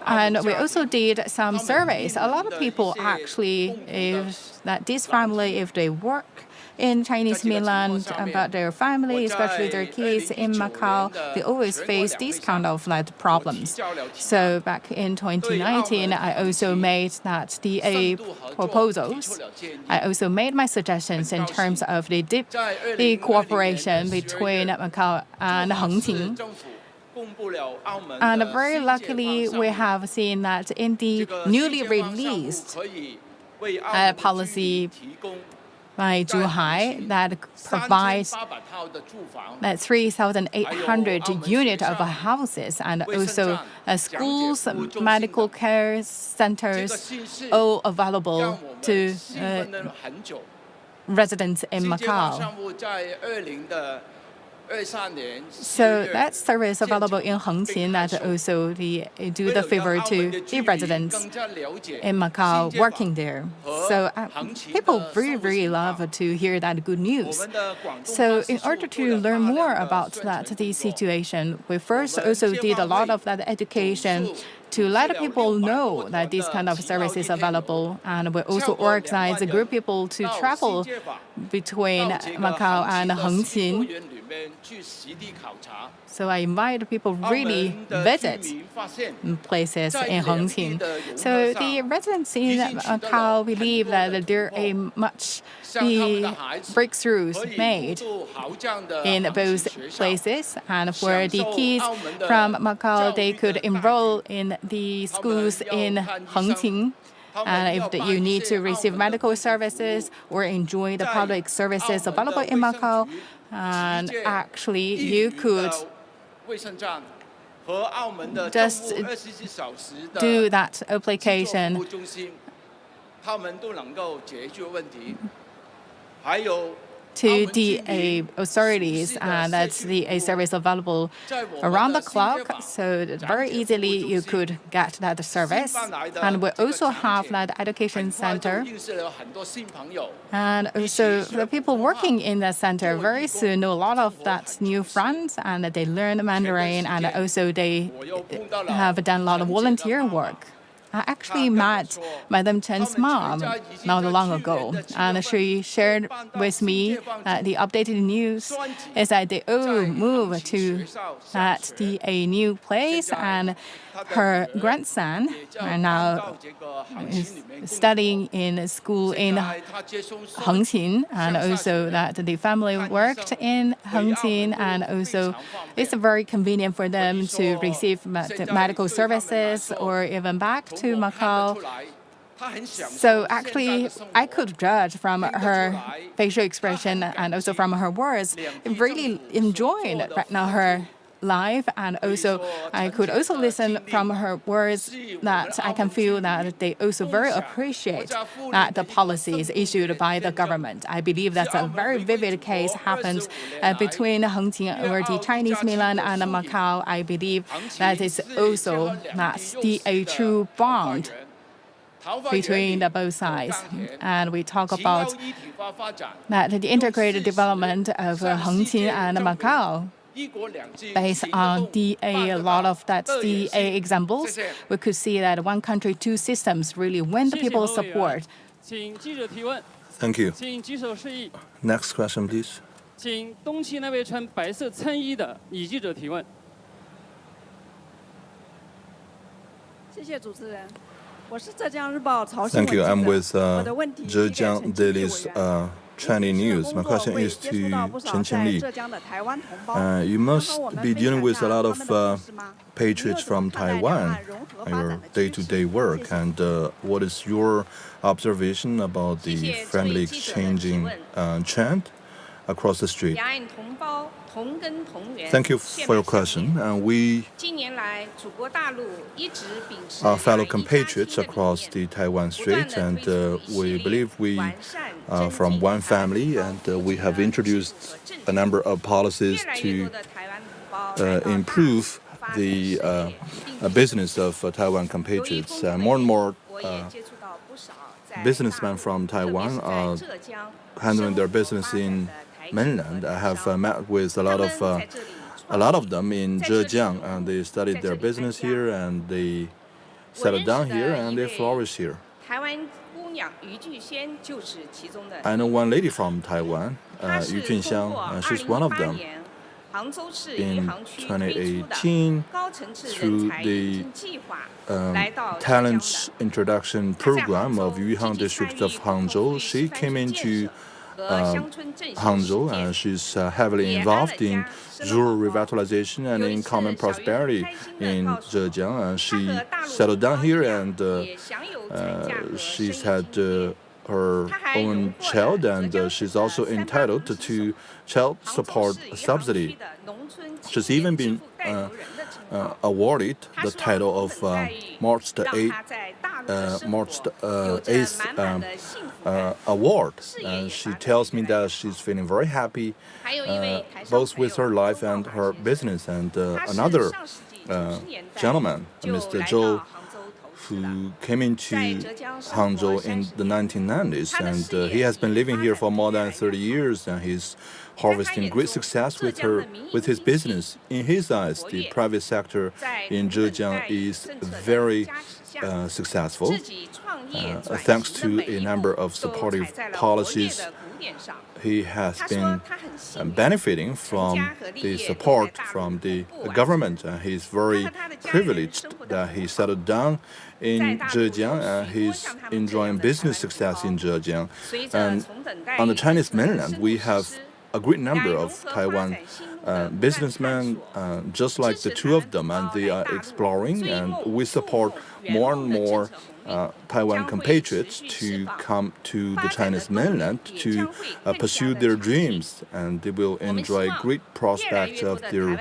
Speaker 7: And we also did some surveys. A lot of people actually, if they work in Chinese mainland, about their family, especially their kids in Macau, they always face these kind of problems. So back in 2019, I also made the proposals. I also made my suggestions in terms of the cooperation between Macau and Hengqin. And very luckily, we have seen that in the newly released policy by Zhuhai that provides that 3,800 units of houses, and also schools, medical care centers, all available to residents in Macau. So that service available in Hengqin that also do the favor to the residents in Macau working there. So people very love to hear that good news. So in order to learn more about the situation, we first also did a lot of that education to let people know that this kind of service is available, and we also organize a group of people to travel between Macau and Hengqin. So I invite people really visit places in Hengqin. So the residents in Macau believe that there are much breakthroughs made in both places, and for the kids from Macau, they could enroll in the schools in Hengqin. And if you need to receive medical services or enjoy the public services available in Macau, and actually you could just do that application to the authorities, and that's the service available around the clock. So very easily you could get that service. And we also have that education center. And also the people working in the center very soon know a lot of that new friends, and they learn Mandarin, and also they have done a lot of volunteer work. I actually met Madame Chen's mom not long ago, and she shared with me the updated news is that they all moved to a new place, and her grandson are now studying in school in Hengqin, and also that the family worked in Hengqin, and also it's very convenient for them to receive medical services or even back to Macau. So actually, I could judge from her facial expression and also from her words, really enjoying right now her life, and also I could also listen from her words that I can feel that they also very appreciate that the policies issued by the government. I believe that's a very vivid case happens between Hengqin over the Chinese mainland and Macau. I believe that is also that's a true bond between the both sides. And we talk about that the integrated development of Hengqin and Macau. Based on a lot of that DA examples, we could see that one country, two systems really win the people's support.
Speaker 6: Thank you. Next question, please.
Speaker 8: 请东区那位穿白色衬衣的女记者提问。
Speaker 10: 谢谢主持人，我是浙江日报曹新
Speaker 6: Thank you. I'm with Zhejiang Daily's Chinese News. My question is to Chen Qinli. You must be dealing with a lot of patriots from Taiwan in your day-to-day work. And what is your observation about the friendly exchanging trend across the street? Thank you for your question. We are fellow compatriots across the Taiwan Strait, and we believe we are from one family, and we have introduced a number of policies to improve the business of Taiwan compatriots. More and more businessmen from Taiwan are handling their business in mainland. I have met with a lot of them in Zhejiang, and they studied their business here, and they settled down here, and they flourish here. I know one lady from Taiwan, Yu Junxiang, she's one of them. In 2018, through the talent introduction program of Yuhang district of Hangzhou, she came into Hangzhou, and she's heavily involved in rural revitalization and in common prosperity in Zhejiang. And she settled down here, and she's had her own child, and she's also entitled to child support subsidy. She's even been awarded the title of March the 8th award. And she tells me that she's feeling very happy both with her life and her business. And another gentleman, Mr. Zhou, who came into Hangzhou in the 1990s, and he has been living here for more than 30 years, and he's harvesting great success with his business. In his eyes, the private sector in Zhejiang is very successful, thanks to a number of supportive policies. He has been benefiting from the support from the government. He's very privileged that he settled down in Zhejiang, and he's enjoying business success in Zhejiang. And on the Chinese mainland, we have a great number of Taiwan businessmen, just like the two of them, and they are exploring, and we support more and more Taiwan compatriots to come to the Chinese mainland to pursue their dreams, and they will enjoy great prospects of their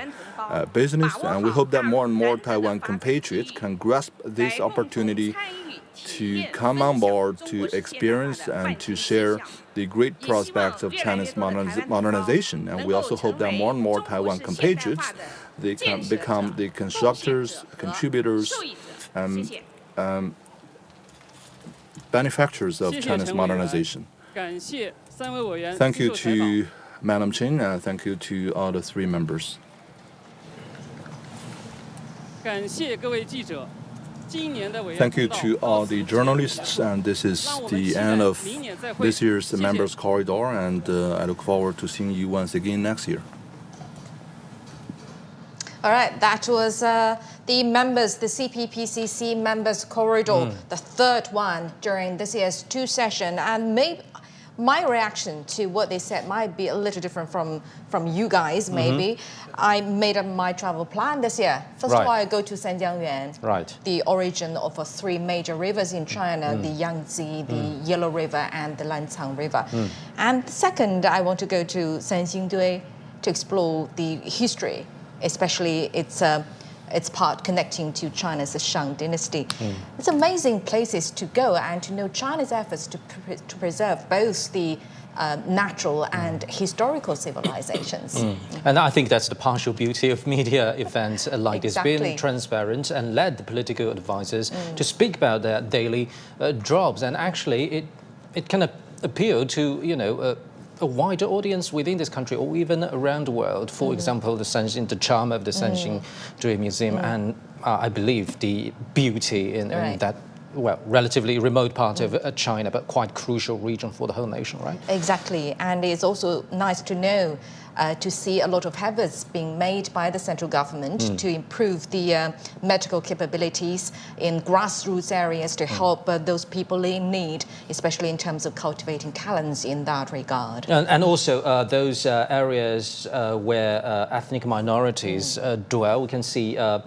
Speaker 6: business. And we hope that more and more Taiwan compatriots can grasp this opportunity to come on board, to experience and to share the great prospects of China's modernization. And we also hope that more and more Taiwan compatriots, they can become the constructors, contributors, and benefactors of China's modernization. Thank you to Madam Chen, and thank you to all the three members. Thank you to all the journalists, and this is the end of this year's Members Corridor, and I look forward to seeing you once again next year.
Speaker 2: All right, that was the members, the CPPCC Members Corridor, the third one during this year's two session. And maybe My reaction to what they said might be a little different from you guys, maybe. I made up my travel plan this year. First of all, I go to Sanjiangyuan, the origin of 3 major rivers in China, the Yangtze, the Yellow River, and the Lancang River. And second, I want to go to Sanxingdui to explore the history, especially its part connecting to China's Shang dynasty. It's amazing places to go and to know China's efforts to preserve both the natural and historical civilizations.
Speaker 1: And I think that's the partial beauty of media events like this, being transparent and let the political advisors to speak about their daily jobs. And actually, it can appeal to, a wider audience within this country or even around the world. For example, the charm of the Sanxingdui Museum and I believe the beauty in that relatively remote part of China, but quite crucial region for the whole nation, right?
Speaker 2: Exactly, and it's also nice to know, to see a lot of efforts being made by the central government to improve the medical capabilities in grassroots areas to help those people in need, especially in terms of cultivating talents in that regard.
Speaker 1: And also those areas where ethnic minorities dwell, we can see a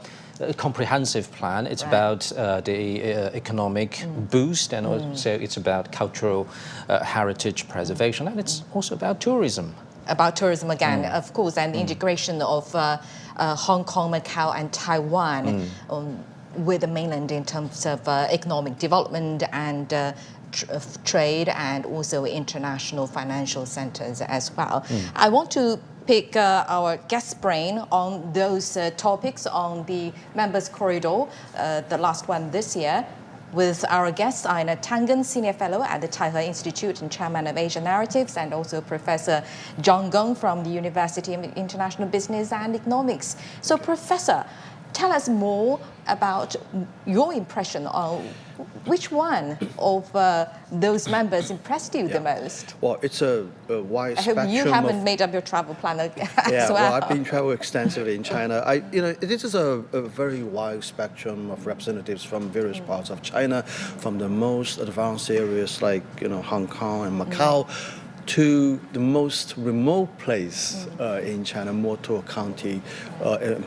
Speaker 1: comprehensive plan. It's about the economic boost, and also it's about cultural heritage preservation, and it's also about tourism.
Speaker 2: About tourism again, of course, and the integration of Hong Kong, Macau, and Taiwan with the mainland in terms of economic development and trade, and also international financial centers as well. I want to pick our guest brain on those topics on the members' corridor, the last one this year, with our guest, Ina Tangen, Senior Fellow at the Taipei Institute and Chairman of Asia Narratives, and also Professor John Gong from the University of International Business and Economics. So, Professor, tell us more about your impression on which one of those members impressed you the most.
Speaker 11: Well, it's a wide spectrum.
Speaker 2: I hope you haven't made up your travel plan as well.
Speaker 11: Well, I've been traveling extensively in China. This is a very wide spectrum of representatives from various parts of China, from the most advanced areas like Hong Kong and Macau, to the most remote place in China, Motuo County.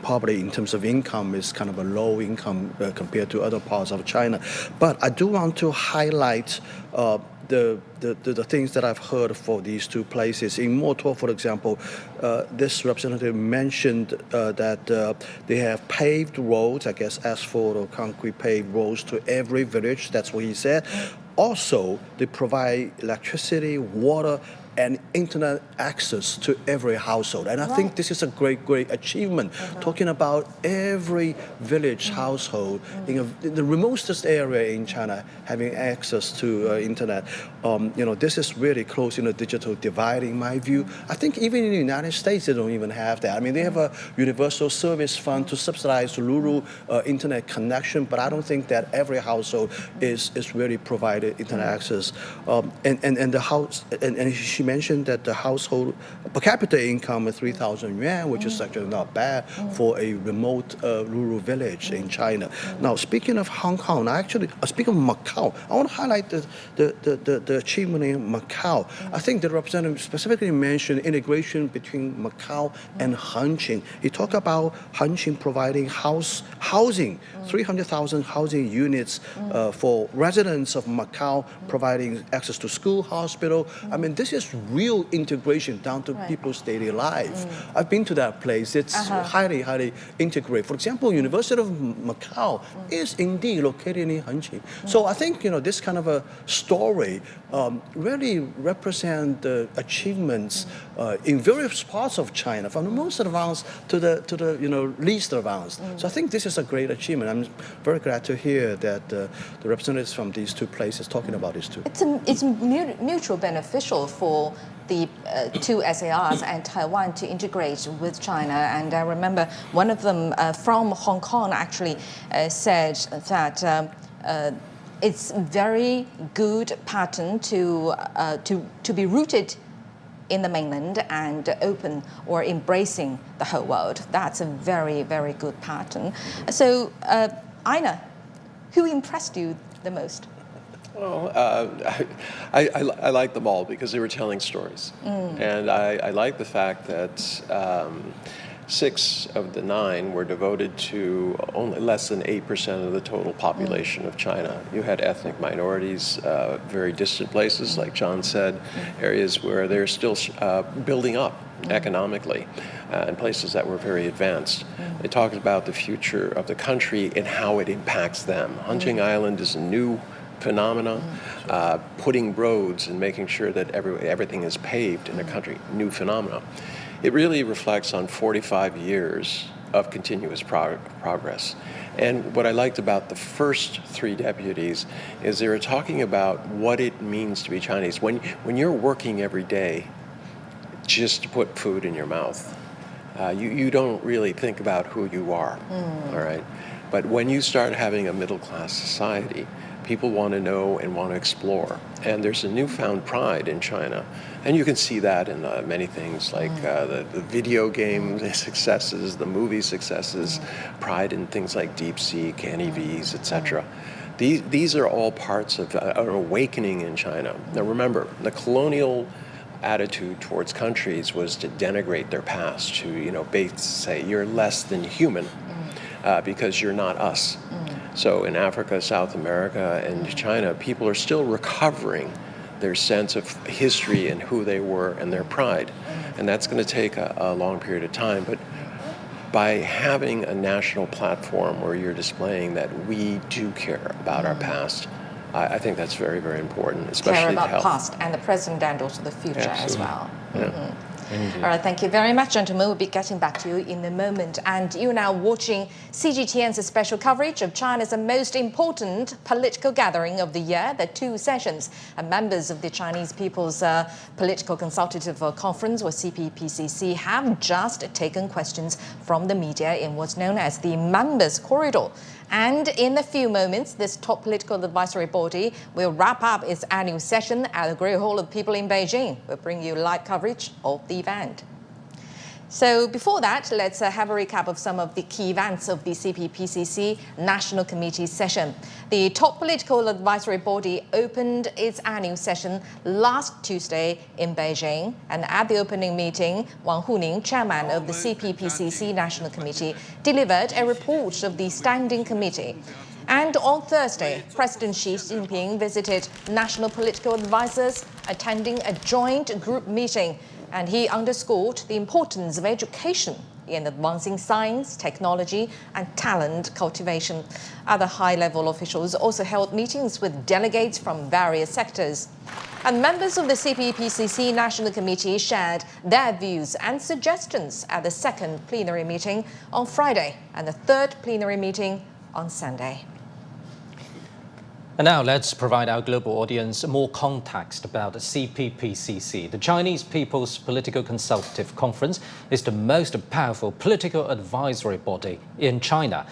Speaker 11: Probably in terms of income is kind of a low income compared to other parts of China. But I do want to highlight the things that I've heard for these 2 places. In Motuo, for example, this representative mentioned that they have paved roads, I guess asphalt or concrete paved roads to every village. That's what he said. Also, they provide electricity, water, and internet access to every household. And I think this is a great, great achievement, talking about every village household in the remotest area in China having access to internet. This is really closing the digital divide, in my view. I think even in the United States, they don't even have that. I mean, they have a universal service fund to subsidize rural internet connection, but I don't think that every household is really provided internet access. And the house, and she mentioned that the household per capita income is 3,000 yuan, which is actually not bad for a remote rural village in China. Now, speaking of Hong Kong, speaking of Macau, I want to highlight the achievement in Macau. I think the representative specifically mentioned integration between Macau and Hengqin. He talked about Hengqin providing housing, 300,000 housing units for residents of Macau, providing access to school, hospital. I mean, this is real integration down to people's daily life. I've been to that place. It's highly, highly integrated. For example, University of Macau is indeed located in Hengqin. So I think this kind of a story really represent the achievements in various parts of China, from the most advanced to the least advanced. So I think this is a great achievement. I'm very glad to hear that the representatives from these 2 places talking about this too.
Speaker 2: It's mutual beneficial for the 2 SARs and Taiwan to integrate with China. And I remember one of them from Hong Kong actually said that it's very good pattern to be rooted in the mainland and open or embracing the whole world. That's a very, very good pattern. So, Ina, who impressed you the most?
Speaker 5: Well, I like them all because they were telling stories. And I like the fact that 6 of the 9 were devoted to only less than 8% of the total population of China. You had ethnic minorities, very distant places, like John said, areas where they're still building up economically, and places that were very advanced. They talked about the future of the country and how it impacts them. Hunting Island is a new phenomena, putting roads and making sure that everything is paved in the country, new phenomena. It really reflects on 45 years of continuous progress. And what I liked about the first 3 deputies is they were talking about what it means to be Chinese. When you're working every day just to put food in your mouth, you don't really think about who you are, all right? But when you start having a middle-class society, people want to know and want to explore. And there's a newfound pride in China. And you can see that in many things like the video game successes, the movie successes, pride in things like DeepSeek, NEVs, etc. These are all parts of an awakening in China. Now remember, the colonial attitude towards countries was to denigrate their past, to say you're less than human because you're not us. So in Africa, South America, and China, people are still recovering their sense of history and who they were and their pride. And that's going to take a long period of time. But by having a national platform where you're displaying that we do care about our past, I think that's very, very important, especially
Speaker 2: care about
Speaker 5: to help.
Speaker 2: past and the present and also the future as well.
Speaker 5: Yeah.
Speaker 2: All right, thank you very much, gentlemen. We'll be getting back to you in a moment. And you're now watching CGTN's special coverage of China's most important political gathering of the year, the 2 sessions. And members of the Chinese People's Political Consultative Conference, or CPPCC, have just taken questions from the media in what's known as the Members' Corridor. And in a few moments, this top political advisory body will wrap up its annual session at the Great Hall of People in Beijing. We'll bring you live coverage of the event. So before that, let's have a recap of some of the key events of the CPPCC National Committee session. The top political advisory body opened its annual session last Tuesday in Beijing. And at the opening meeting, Wang Huning, chairman of the CPPCC National Committee, delivered a report of the Standing Committee. And on Thursday, President Xi Jinping visited national political advisors, attending a joint group meeting. And he underscored the importance of education in advancing science, technology, and talent cultivation. Other high-level officials also held meetings with delegates from various sectors. And members of the CPPCC National Committee shared their views and suggestions at the 2nd plenary meeting on Friday and the 3rd plenary meeting on Sunday.
Speaker 1: And now let's provide our global audience more context about the CPPCC. The Chinese People's Political Consultative Conference is the most powerful political advisory body in China.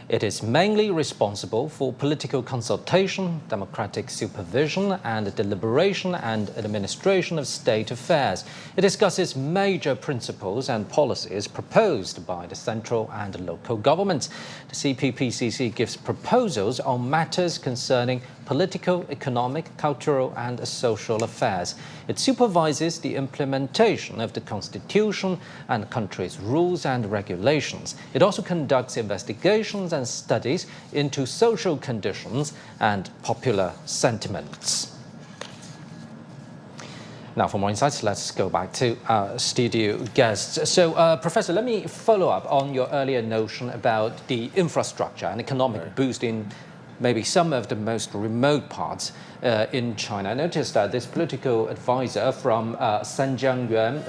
Speaker 1: It is mainly responsible for political consultation, democratic supervision, and deliberation and administration of state affairs. It discusses major principles and policies proposed by the central and local governments. The CPPCC gives proposals on matters concerning political, economic, cultural, and social affairs. It supervises the implementation of the constitution and the country's rules and regulations. It also conducts investigations and studies into social conditions and popular sentiments. Now, for more insights, let's go back to our studio guests. So, Professor, let me follow up on your earlier notion about the infrastructure and economic boost in maybe some of the most remote parts in China. I noticed that this political advisor from Sanjiangyuan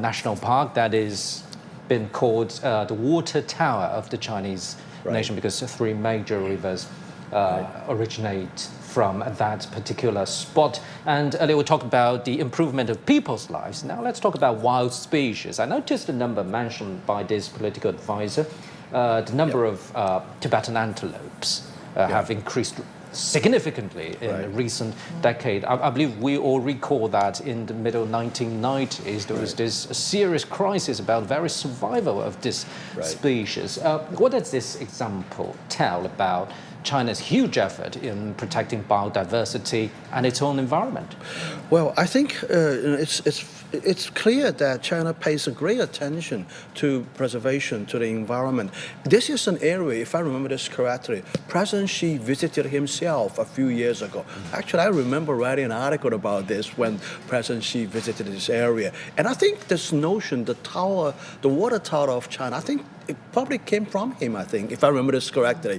Speaker 1: National Park, that is been called the water tower of the Chinese nation, because 3 major rivers originate from that particular spot. And they will talk about the improvement of people's lives. Now let's talk about wild species. I noticed the number mentioned by this political advisor. The number of Tibetan antelopes have increased significantly in the recent decade. I believe we all recall that in the middle 1990s, there was this serious crisis about very survival of this species. What does this example tell about China's huge effort in protecting biodiversity and its own environment?
Speaker 11: Well, I think it's clear that China pays a great attention to preservation, to the environment. This is an area, if I remember this correctly, President Xi visited himself a few years ago. Actually, I remember writing an article about this when President Xi visited this area. And I think this notion, the water tower of China, I think it probably came from him, I think, if I remember this correctly.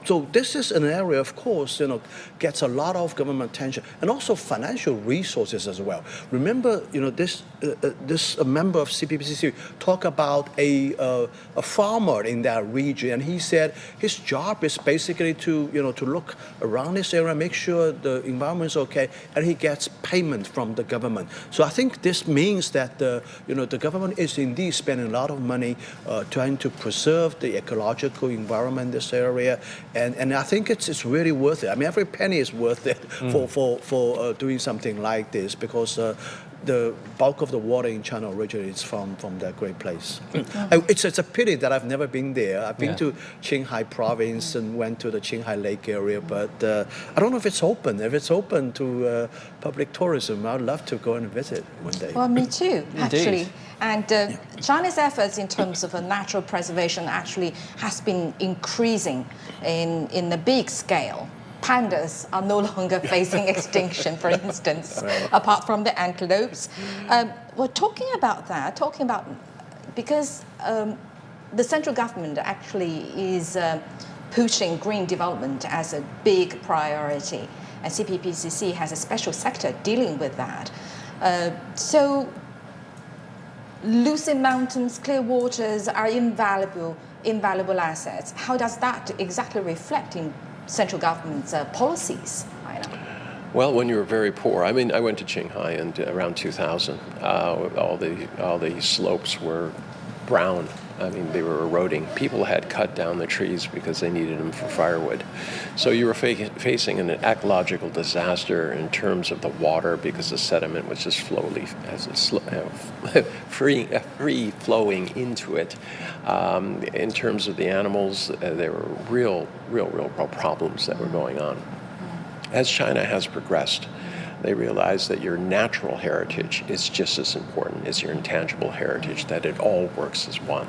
Speaker 11: So this is an area, of course, gets a lot of government attention and also financial resources as well. Remember, this member of CPPCC talked about a farmer in that region, and he said his job is basically to look around this area, make sure the environment is okay, and he gets payment from the government. So I think this means that the government is indeed spending a lot of money trying to preserve the ecological environment in this area, and I think it's really worth it. I mean, every penny is worth it for doing something like this, because the bulk of the water in China originates from that great place. It's a pity that I've never been there. I've been to Qinghai province and went to the Qinghai Lake area, but I don't know if it's open. If it's open to public tourism, I'd love to go and visit one day.
Speaker 2: Well, me too, actually. And China's efforts in terms of natural preservation actually has been increasing in a big scale. Pandas are no longer facing extinction, for instance, apart from the antelopes. We're talking about because the central government actually is pushing green development as a big priority, and CPPCC has a special sector dealing with that. So lucid mountains, clear waters are invaluable assets. How does that exactly reflect in central government's policies?
Speaker 5: Well, when you were very poor, I mean, I went to Qinghai and around 2000, all the slopes were brown. I mean, they were eroding. People had cut down the trees because they needed them for firewood. So you were facing an ecological disaster in terms of the water, because the sediment was just free flowing into it. In terms of the animals, there were real problems that were going on. As China has progressed, they realize that your natural heritage is just as important as your intangible heritage, that it all works as one.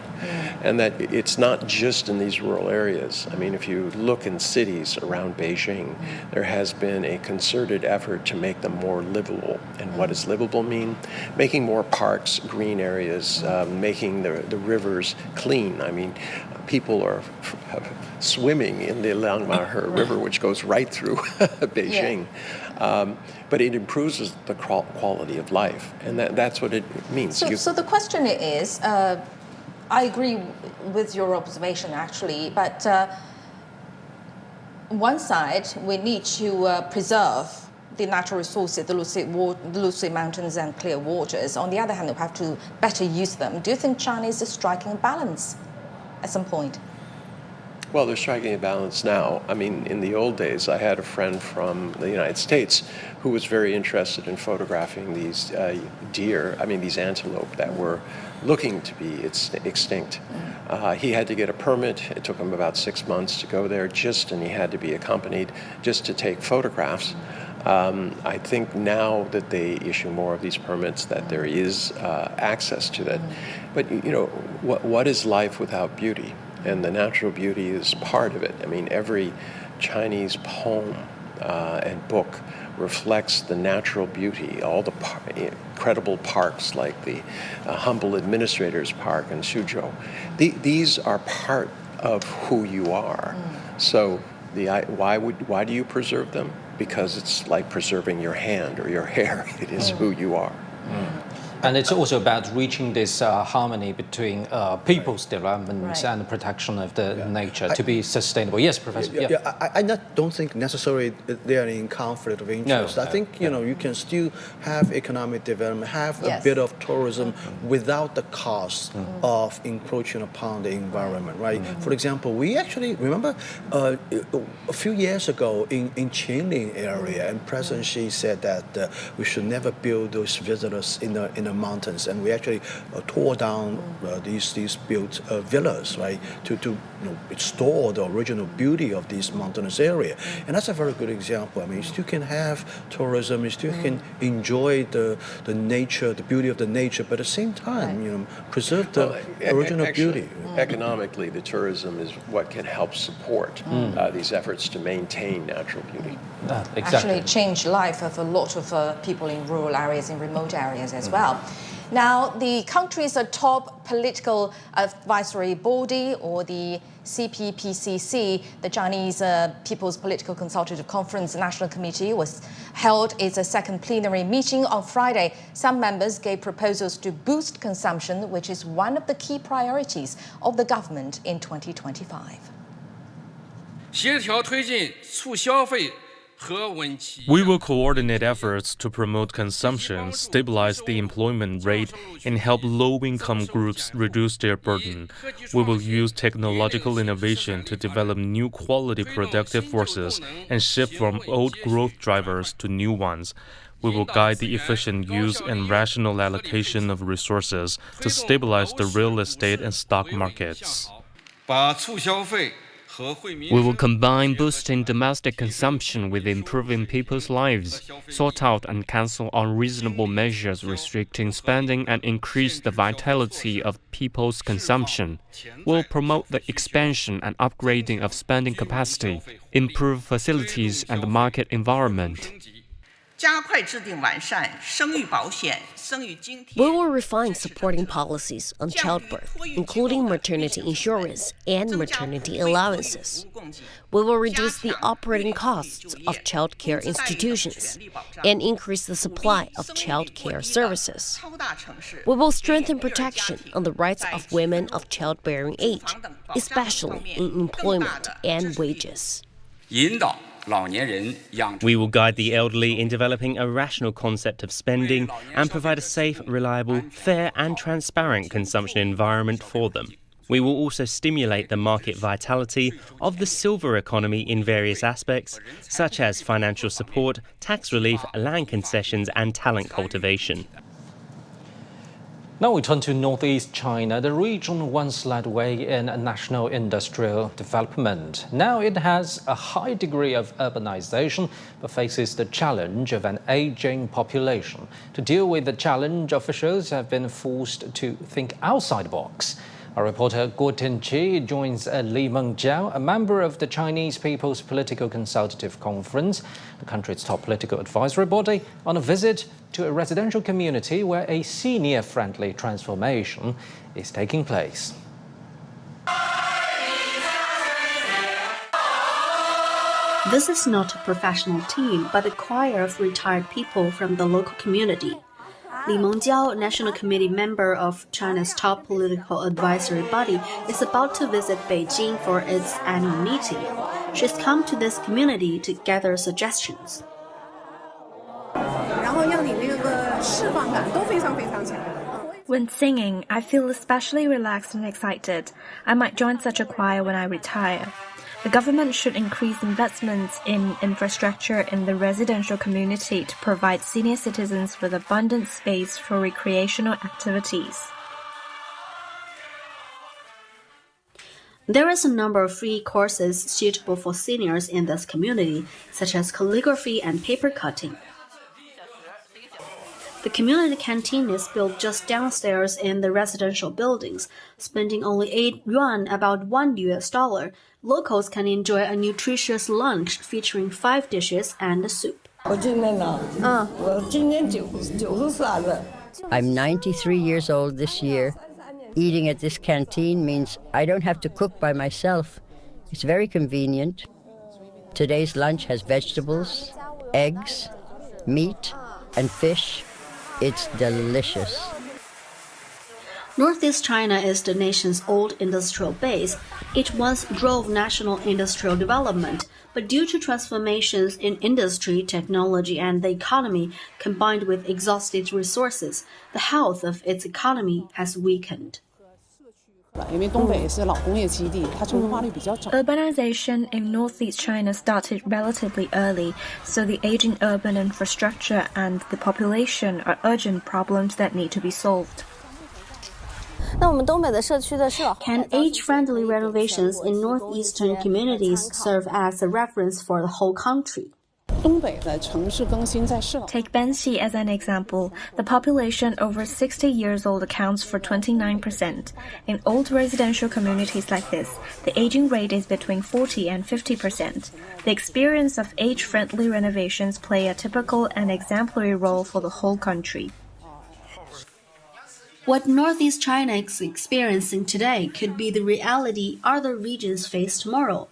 Speaker 5: And that it's not just in these rural areas. I mean, if you look in cities around Beijing, there has been a concerted effort to make them more livable. And what does livable mean? Making more parks, green areas, making the rivers clean. I mean, people are swimming in the Liangmahe River, which goes right through Beijing. But it improves the quality of life, and that's what it means.
Speaker 2: So the question is, I agree with your observation, actually, but one side, we need to preserve the natural resources, the lucid mountains and clear waters. On the other hand, we have to better use them. Do you think China is striking a balance at some point?
Speaker 5: Well, they're striking a balance now. I mean, in the old days, I had a friend from the United States who was very interested in photographing these these antelope that were looking to be extinct. He had to get a permit. It took him about 6 months to go there and he had to be accompanied just to take photographs. I think now that they issue more of these permits, that there is access to that. But, what is life without beauty? And the natural beauty is part of it. I mean, every Chinese poem and book reflects the natural beauty, all the incredible parks like the Humble Administrators Park in Suzhou. These are part of who you are. So why do you preserve them? Because it's like preserving your hand or your hair. It is who you are.
Speaker 1: And it's also about reaching this harmony between people's development and the protection of the nature to be sustainable. Yes, Professor.
Speaker 11: I don't think necessarily they are in conflict of interest. I think you can still have economic development, have a bit of tourism without the cost of encroaching upon the environment, right? For example, we actually remember a few years ago in Qinling area, and President Xi said that we should never build those visitors in a the mountains, and we actually tore down these built villas, right, to restore the original beauty of this mountainous area. And that's a very good example. I mean, you still can have tourism, you still can enjoy the nature, the beauty of the nature, but at the same time, preserve the original beauty.
Speaker 5: Economically, the tourism is what can help support these efforts to maintain natural beauty.
Speaker 1: Exactly.
Speaker 2: Actually change life of a lot of people in rural areas, in remote areas as well. Now, the country's top political advisory body, or the CPPCC, the Chinese People's Political Consultative Conference National Committee, was held its second plenary meeting on Friday. Some members gave proposals to boost consumption, which is one of the key priorities of the government in 2025.
Speaker 12: We will coordinate efforts to promote consumption, stabilize the employment rate, and help low-income groups reduce their burden. We will use technological innovation to develop new quality productive forces and shift from old growth drivers to new ones. We will guide the efficient use and rational allocation of resources to stabilize the real estate and stock markets.
Speaker 13: We will combine boosting domestic consumption with improving people's lives, sort out and cancel unreasonable measures restricting spending, and increase the vitality of people's consumption. We'll promote the expansion and upgrading of spending capacity, improve facilities and the market environment.
Speaker 14: We will refine supporting policies on childbirth, including maternity insurance and maternity allowances. We will reduce the operating costs of child care institutions and increase the supply of child care services. We will strengthen protection on the rights of women of childbearing age, especially in employment and wages.
Speaker 15: We will guide the elderly in developing a rational concept of spending and provide a safe, reliable, fair and transparent consumption environment for them. We will also stimulate the market vitality of the silver economy in various aspects, such as financial support, tax relief, land concessions and talent cultivation.
Speaker 1: Now we turn to northeast China. The region once led way in national industrial development. Now it has a high degree of urbanization, but faces the challenge of an aging population. To deal with the challenge, officials have been forced to think outside the box. Our reporter Guo Tinqi joins Li Mengjiao, a member of the Chinese People's Political Consultative Conference, the country's top political advisory body, on a visit to a residential community where a senior-friendly transformation is taking place.
Speaker 16: This is not a professional team, but a choir of retired people from the local community. Li Mengjiao, National Committee member of China's top political advisory body, is about to visit Beijing for its annual meeting. She's come to this community to gather suggestions.
Speaker 17: When singing, I feel especially relaxed and excited. I might join such a choir when I retire. The government should increase investments in infrastructure in the residential community to provide senior citizens with abundant space for recreational activities.
Speaker 16: There is a number of free courses suitable for seniors in this community, such as calligraphy and paper cutting. The community canteen is built just downstairs in the residential buildings. Spending only 8 yuan, about $1, locals can enjoy a nutritious lunch featuring 5 dishes and a soup.
Speaker 18: I'm 93 years old this year. Eating at this canteen means I don't have to cook by myself. It's very convenient. Today's lunch has vegetables, eggs, meat, and fish. It's delicious.
Speaker 16: Northeast China is the nation's old industrial base. It once drove national industrial development, but due to transformations in industry, technology, and the economy, combined with exhausted resources, the health of its economy has weakened.
Speaker 17: Urbanization in northeast China started relatively early, so the aging urban infrastructure and the population are urgent problems that need to be solved.
Speaker 16: Can age-friendly renovations in northeastern communities serve as a reference for the whole country?
Speaker 17: Take Benxi as an example. The population over 60 years old accounts for 29%. In old residential communities like this, the aging rate is between 40 and 50%. The experience of age-friendly renovations play a typical and exemplary role for the whole country.
Speaker 16: What Northeast China is experiencing today could be the reality other regions face tomorrow.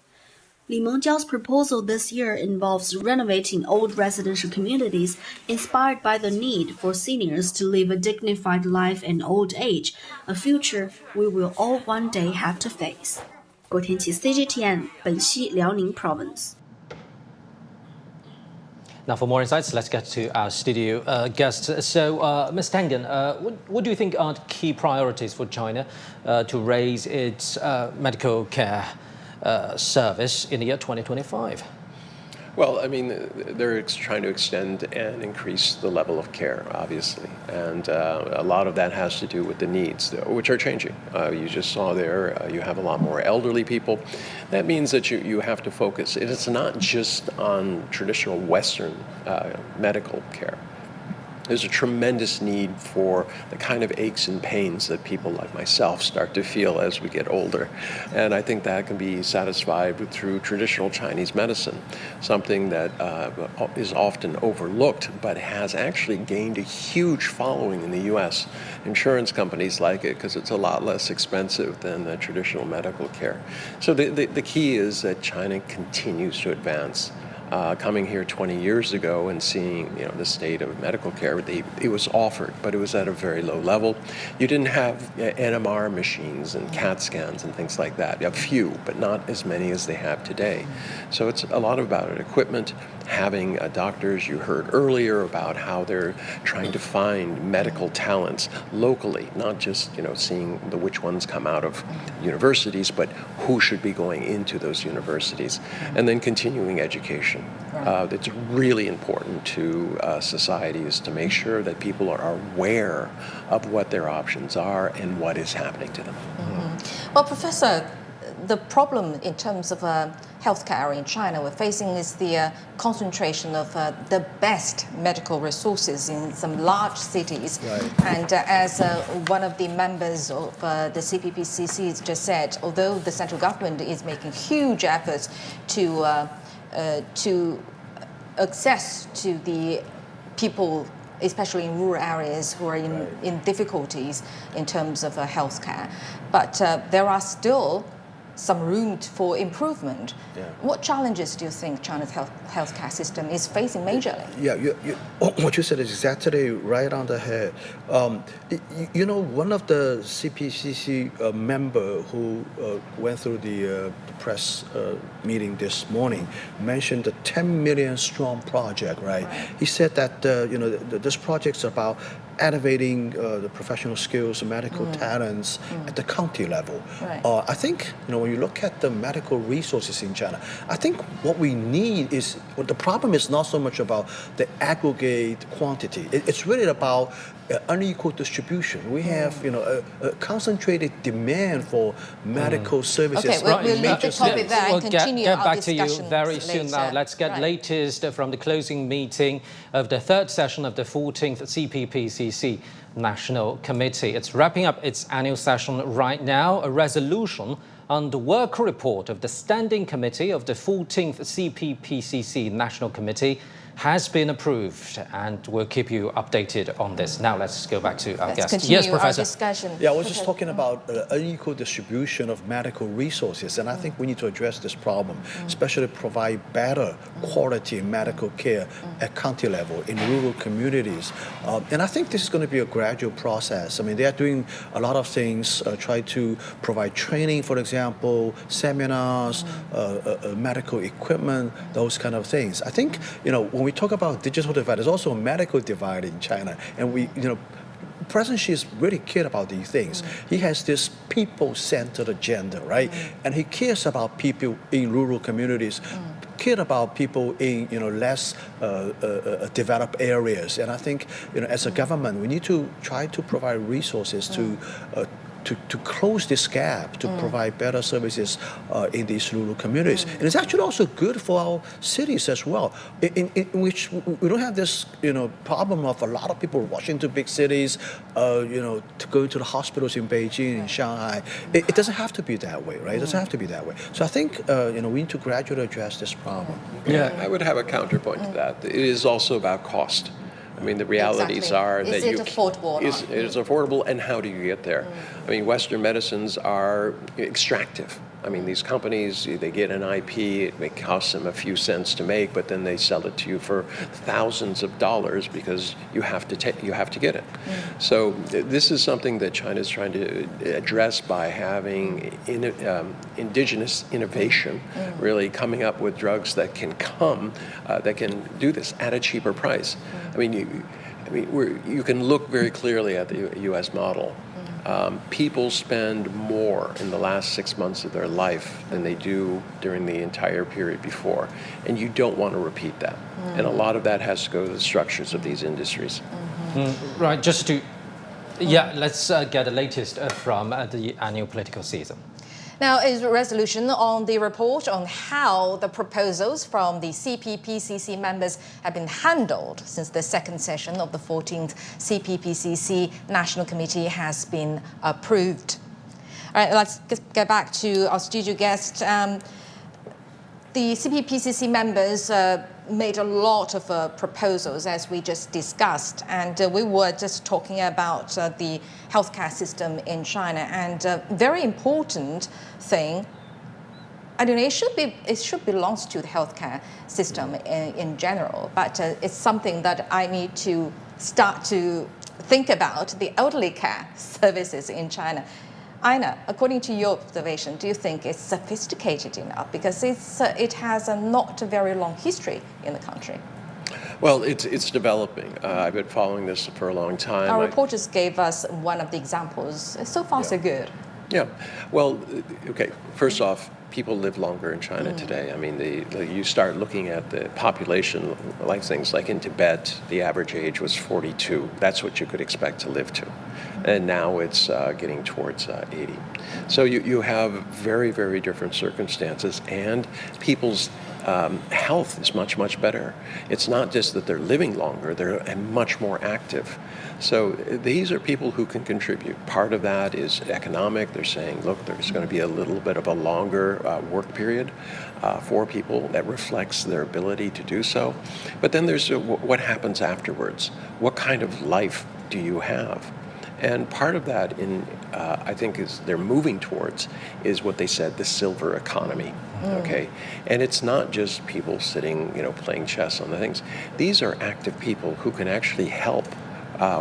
Speaker 16: Li Mengjiao's proposal this year involves renovating old residential communities inspired by the need for seniors to live a dignified life in old age, a future we will all one day have to face. 郭天琪 CGTN 本溪辽宁 Province.
Speaker 1: Now, for more insights, let's get to our studio guests. So, Ms. Tangen, what do you think are the key priorities for China to raise its medical care service in the year 2025?
Speaker 5: Well, I mean, they're trying to extend and increase the level of care, obviously. And a lot of that has to do with the needs, which are changing. You just saw there, you have a lot more elderly people. That means that you have to focus. It's not just on traditional Western medical care. There's a tremendous need for the kind of aches and pains that people like myself start to feel as we get older. And I think that can be satisfied through traditional Chinese medicine, something that is often overlooked, but has actually gained a huge following in the U.S. Insurance companies like it because it's a lot less expensive than the traditional medical care. So the key is that China continues to advance. Coming here 20 years ago and seeing the state of medical care, it was offered, but it was at a very low level. You didn't have NMR machines and CAT scans and things like that. You have few, but not as many as they have today. So it's a lot about it. Equipment, having doctors. You heard earlier about how they're trying to find medical talents locally, not just seeing which ones come out of universities, but who should be going into those universities, and then continuing education. It's really important to societies to make sure that people are aware of what their options are and what is happening to them.
Speaker 2: Mm-hmm. Well, Professor, the problem in terms of healthcare in China we're facing is the concentration of the best medical resources in some large cities. Right. And as one of the members of the CPPCC just said, although the central government is making huge efforts to access to the people, especially in rural areas, who are in difficulties in terms of healthcare. But there are still some room for improvement. Yeah. What challenges do you think China's healthcare system is facing majorly?
Speaker 11: Yeah, what you said is exactly right on the head. One of the CPCC member who went through the press meeting this morning mentioned the 10 million strong project, right? He said that this project's about elevating the professional skills, medical talents at the county level. Right. I think when you look at the medical resources in China, I think what we need is, the problem is not so much about the aggregate quantity. It's really about unequal distribution. We have a concentrated demand for medical services.
Speaker 2: Okay, we'll leave the topic there and continue
Speaker 1: get
Speaker 2: our
Speaker 1: back to you very
Speaker 2: later.
Speaker 1: soon now. Let's get latest from the closing meeting of the third session of the 14th CPPCC National Committee. It's wrapping up its annual session right now. A resolution on the work report of the Standing Committee of the 14th CPPCC National Committee has been approved, and we'll keep you updated on this. Now let's go back to our guest.
Speaker 2: Yes, Professor. Our discussion.
Speaker 11: Yeah, I was just talking about unequal distribution of medical resources, and I think we need to address this problem, especially provide better quality medical care at county level in rural communities. And I think this is going to be a gradual process. I mean, they are doing a lot of things, try to provide training, for example, seminars, medical equipment, those kind of things. I think, when we talk about digital divide, there's also a medical divide in China, and President Xi is really care about these things. He has this people-centered agenda, right? And he cares about people in rural communities, care about people in less developed areas. And I think as a government, we need to try to provide resources to close this gap, to provide better services in these rural communities. And it's actually also good for our cities as well, in which we don't have this problem of a lot of people rushing to big cities, to go to the hospitals in Beijing and Shanghai. It doesn't have to be that way, right? It doesn't have to be that way. So I think we need to gradually address this problem.
Speaker 5: Yeah, I would have a counterpoint to that. It is also about cost. I mean, the realities are that
Speaker 2: is it affordable?
Speaker 5: It is affordable, and how do you get there? I mean, Western medicines are extractive. I mean, these companies, they get an IP, it may cost them a few cents to make, but then they sell it to you for thousands of dollars because you have to get it. So this is something that China is trying to address by having indigenous innovation, really coming up with drugs that can do this at a cheaper price. I mean, you can look very clearly at the U.S. model. People spend more in the last 6 months of their life than they do during the entire period before. And you don't want to repeat that. And a lot of that has to go to the structures of these industries.
Speaker 1: Right, let's get the latest from the annual political season.
Speaker 2: Now, is a resolution on the report on how the proposals from the CPPCC members have been handled since the second session of the 14th CPPCC National Committee has been approved. All right, let's get back to our studio guest. The CPPCC members made a lot of proposals, as we just discussed, and we were just talking about the healthcare system in China. And very important thing, I don't know, it should belong to the healthcare system in general, but it's something that I need to start to think about, the elderly care services in China. Ina, according to your observation, do you think it's sophisticated enough? Because it has a not very long history in the country.
Speaker 5: Well, it's developing. I've been following this for a long time.
Speaker 2: Our reporters gave us one of the examples. So far, so good.
Speaker 5: Yeah. Well, okay. First off, people live longer in China today. I mean, you start looking at the population, like things like in Tibet, the average age was 42. That's what you could expect to live to. And now it's getting towards 80. So you have very, very different circumstances, and people's health is much, much better. It's not just that they're living longer, they're much more active. So these are people who can contribute. Part of that is economic. They're saying, look, there's going to be a little bit of a longer work period for people that reflects their ability to do so. But then there's what happens afterwards. What kind of life do you have? And part of that, I think, is they're moving towards is what they said, the silver economy. Okay, and it's not just people sitting, playing chess on the things. These are active people who can actually help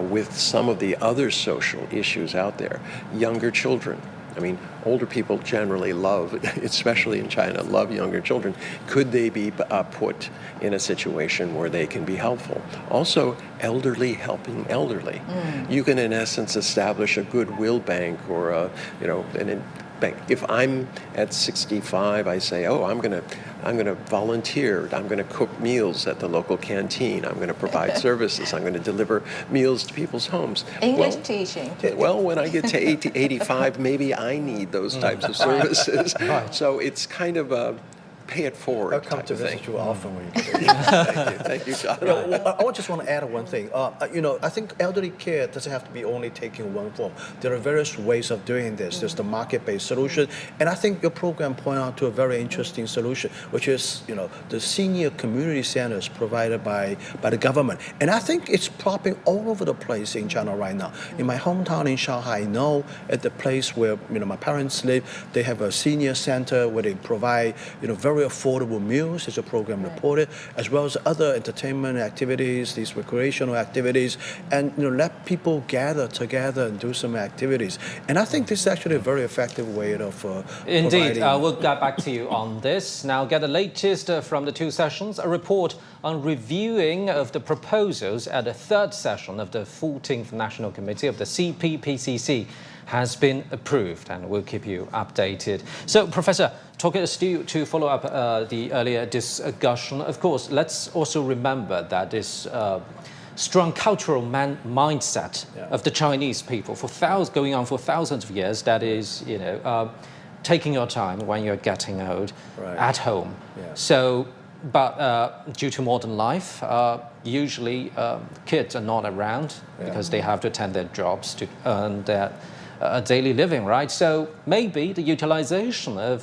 Speaker 5: with some of the other social issues out there. Younger children. I mean, older people generally love, especially in China, love younger children. Could they be put in a situation where they can be helpful? Also, elderly helping elderly. You can, in essence, establish a goodwill bank or an bank. If I'm at 65, I say, oh, I'm going to volunteer. I'm going to cook meals at the local canteen. I'm going to provide services. I'm going to deliver meals to people's homes.
Speaker 2: English teaching.
Speaker 5: Well, when I get to 85, maybe I need those types of services. So it's kind of a pay it forward.
Speaker 11: I'll come to visit you often when you do.
Speaker 5: Thank you, John.
Speaker 11: I just want to add one thing. I think elderly care doesn't have to be only taking one form. There are various ways of doing this. There's the market-based solution, and I think your program pointed out to a very interesting solution, which is the senior community centers provided by the government. And I think it's popping all over the place in China right now. In my hometown in Shanghai, I know at the place where my parents live, they have a senior center where they provide very very affordable meals, as a program reported, as well as other entertainment activities, these recreational activities, and let people gather together and do some activities. And I think this is actually a very effective way of
Speaker 1: Indeed, we'll get back to you on this. Now, get the latest from the two sessions, a report on reviewing of the proposals at the third session of the 14th National Committee of the CPPCC has been approved, and we'll keep you updated. So, Professor, talking to follow up the earlier discussion, of course, let's also remember that this strong cultural mindset of the Chinese people going on for thousands of years, that is, taking your time when you're getting old at home. So, but due to modern life, usually kids are not around because they have to attend their jobs to earn their daily living, right? So maybe the utilization of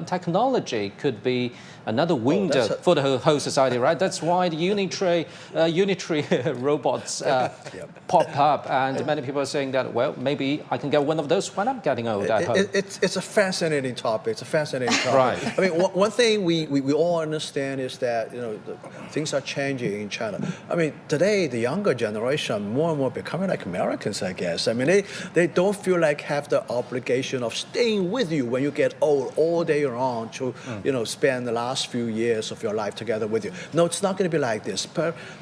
Speaker 1: technology could be another window for the whole society, right? That's why the unitary robots pop up, and many people are saying that, well, maybe I can get one of those when I'm getting old at home.
Speaker 11: It's a fascinating topic. It's a fascinating topic.
Speaker 1: Right.
Speaker 11: I mean, one thing we all understand is that things are changing in China. I mean, today the younger generation are more and more becoming like Americans, I guess. I mean, they don't feel like have the obligation of staying with you when you get old all day long to spend the last few years of your life together with you. No, it's not going to be like this.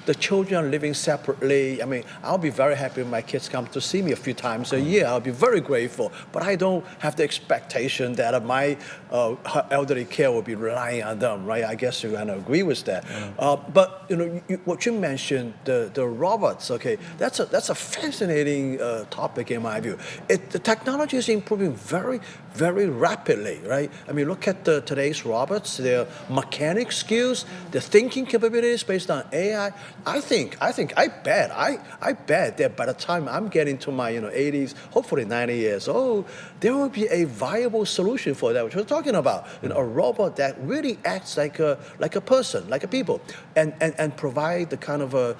Speaker 11: The children are living separately. I mean, I'll be very happy when my kids come to see me a few times a year. I'll be very grateful. But I don't have the expectation that my elderly care will be relying on them, right? I guess you're going to agree with that. But what you mentioned, the robots, okay, that's a fascinating topic in my view. The technology is improving very, very rapidly, right? I mean, look at today's robots, their mechanic skills, their thinking capabilities based on AI. I bet that by the time I'm getting to my 80s, hopefully 90 years old, there will be a viable solution for that, which we're talking about. A robot that really acts like a person, like a people, and provide the kind of a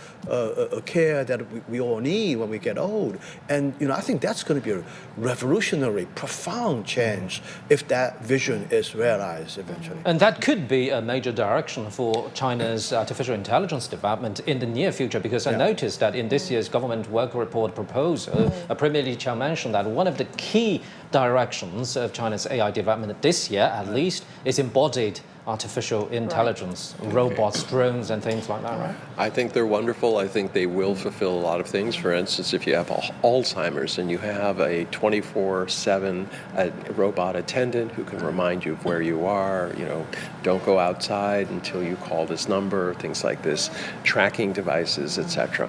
Speaker 11: care that we all need when we get old. And I think that's going to be a revolutionary, profound change if that vision is realized eventually.
Speaker 1: And that could be a major direction for China's artificial intelligence development in the near future, because I noticed that in this year's government work report proposal, Premier Li Qiang mentioned that one of the key directions of China's AI development this year, at least, is embodied artificial intelligence, robots, drones, and things like that, right?
Speaker 5: I think they're wonderful. I think they will fulfill a lot of things. For instance, if you have Alzheimer's and you have a 24/7 robot attendant who can remind you of where you are, don't go outside until you call this number, things like this, tracking devices, etc.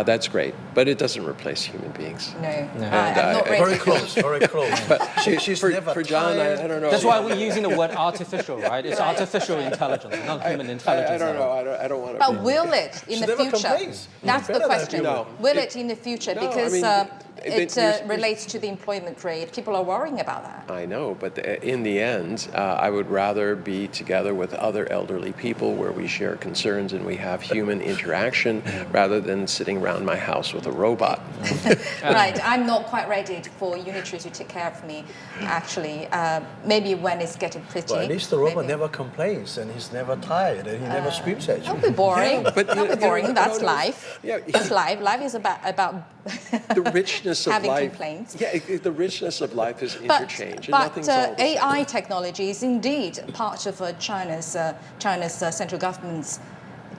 Speaker 5: That's great, but it doesn't replace human beings.
Speaker 2: No.
Speaker 5: And,
Speaker 11: very close, very close. But she's never
Speaker 5: for John, I don't know.
Speaker 1: That's why we're using the word artificial, right? It's artificial intelligence, not human intelligence.
Speaker 5: I don't know. I don't want to.
Speaker 2: But will it in the future? That's the question.
Speaker 5: No.
Speaker 2: Will it in the future? Because it relates to the employment rate. People are worrying about that.
Speaker 5: I know, but in the end, I would rather be together with other elderly people where we share concerns and we have human interaction rather than sitting around my house with a robot.
Speaker 2: Right. I'm not quite ready for Unitary to take care of me, actually. Maybe when it's getting pretty.
Speaker 11: Well, at least the robot never complains, and he's never tired, and he never screams at you.
Speaker 2: That'll be boring. That'll be boring. That's life.
Speaker 5: Yeah,
Speaker 2: that's life. Life is about
Speaker 5: the richness of
Speaker 2: having
Speaker 5: life.
Speaker 2: Complaints.
Speaker 5: Yeah, the richness of life is interchange.
Speaker 2: But AI technology is indeed part of China's central government's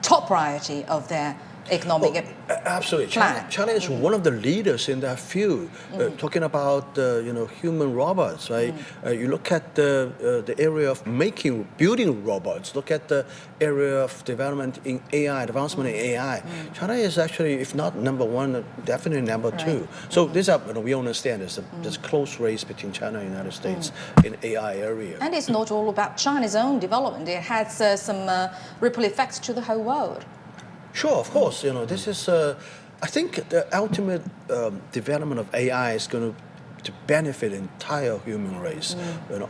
Speaker 2: top priority of their economic
Speaker 11: absolutely.
Speaker 2: plan.
Speaker 11: China is one of the leaders in that field. Talking about human robots, right? You look at the area of building robots. Look at the area of development in AI, advancement in AI. China is actually, if not number one, definitely number two. So these are we understand there's a close race between China and the United States in AI area.
Speaker 2: And it's not all about China's own development. It has some ripple effects to the whole world.
Speaker 11: Sure, of course. This is. I think the ultimate development of AI is going to benefit the entire human race.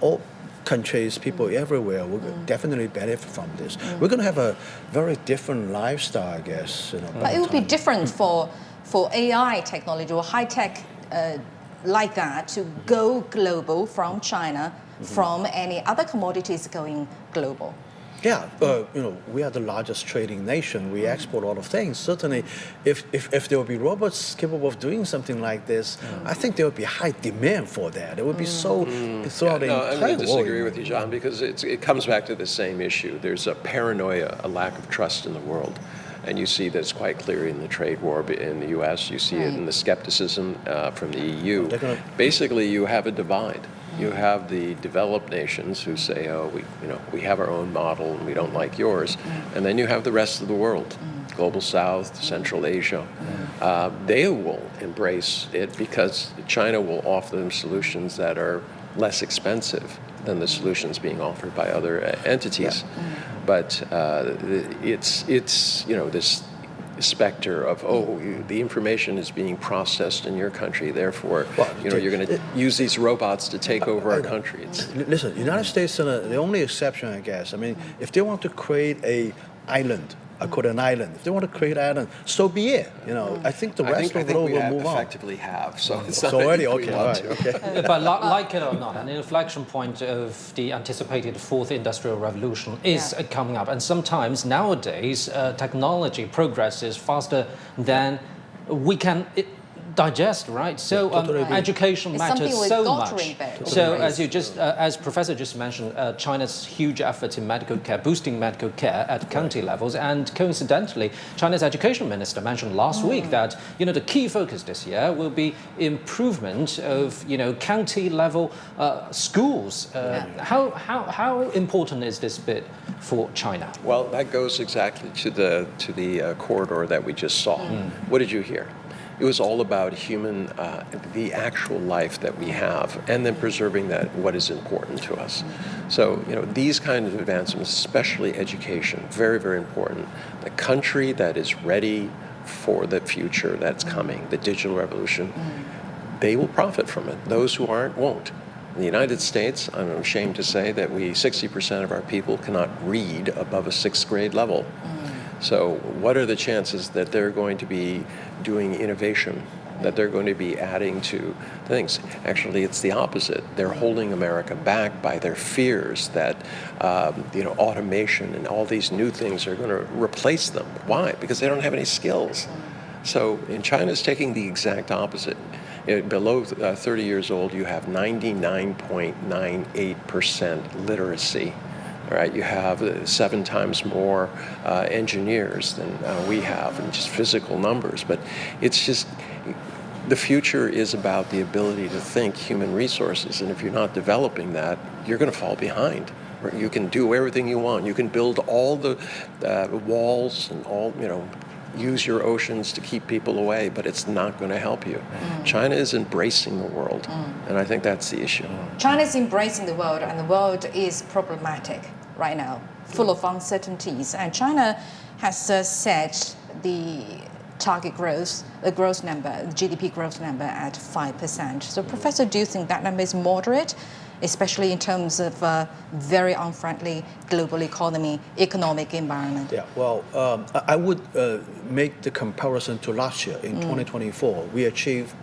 Speaker 11: All countries, people everywhere will definitely benefit from this. We're going to have a very different lifestyle, I guess.
Speaker 2: But it will be different for AI technology or high tech like that to go global from China, from any other commodities going global?
Speaker 11: Yeah, we are the largest trading nation. We export a lot of things. Certainly, if there will be robots capable of doing something like this, I think there will be high demand for that. It would be so throughout the entire
Speaker 5: I'm going to disagree with you, John, because it comes back to the same issue. There's a paranoia, a lack of trust in the world. And you see that's quite clear in the trade war in the U.S. You see it in the skepticism from the EU. Basically, you have a divide. You have the developed nations who say, "Oh, we have our own model and we don't like yours," and then you have the rest of the world, Global South, Central Asia. They will embrace it because China will offer them solutions that are less expensive than the solutions being offered by other entities. But it's this specter of the information is being processed in your country, therefore you're going to use these robots to take over our country.
Speaker 11: Listen, the United States, the only exception, I guess. I mean, if they want to create an island, I call it an island. If they want to create an island, so be it. I think the rest of the world will move on.
Speaker 5: Effectively have. So it's not
Speaker 11: already
Speaker 5: okay.
Speaker 1: But like it or not, an inflection point of the anticipated fourth industrial revolution is coming up, and sometimes nowadays technology progresses faster than we can digest, right? So education matters so much. So as Professor just mentioned, China's huge efforts in medical care, boosting medical care at county levels, and coincidentally, China's education minister mentioned last week that the key focus this year will be improvement of county level schools. How important is this bit for China?
Speaker 5: Well, that goes exactly to the corridor that we just saw. What did you hear? It was all about the actual life that we have, and then preserving what is important to us. So, these kinds of advancements, especially education, very, very important. The country that is ready for the future that's coming, the digital revolution, they will profit from it. Those who aren't won't. In the United States, I'm ashamed to say that 60% of our people cannot read above a 6th grade level. So what are the chances that they're going to be doing innovation, that they're going to be adding to things? Actually, it's the opposite. They're holding America back by their fears that automation and all these new things are going to replace them. Why? Because they don't have any skills. So in China, it's taking the exact opposite. Below 30 years old, you have 99.98% literacy. All right, you have 7 times more engineers than we have, and just physical numbers. But it's just, the future is about the ability to think human resources, and if you're not developing that, you're going to fall behind. You can do everything you want. You can build all the walls and use your oceans to keep people away, but it's not going to help you. China is embracing the world, and I think that's the issue.
Speaker 2: China is embracing the world, and the world is problematic right now, full of uncertainties. And China has set the target growth, the growth number, the GDP growth number at 5%. So, Professor, do you think that number is moderate, especially in terms of very unfriendly global economic environment?
Speaker 11: Yeah, well, I would make the comparison to last year. In 2024, we achieved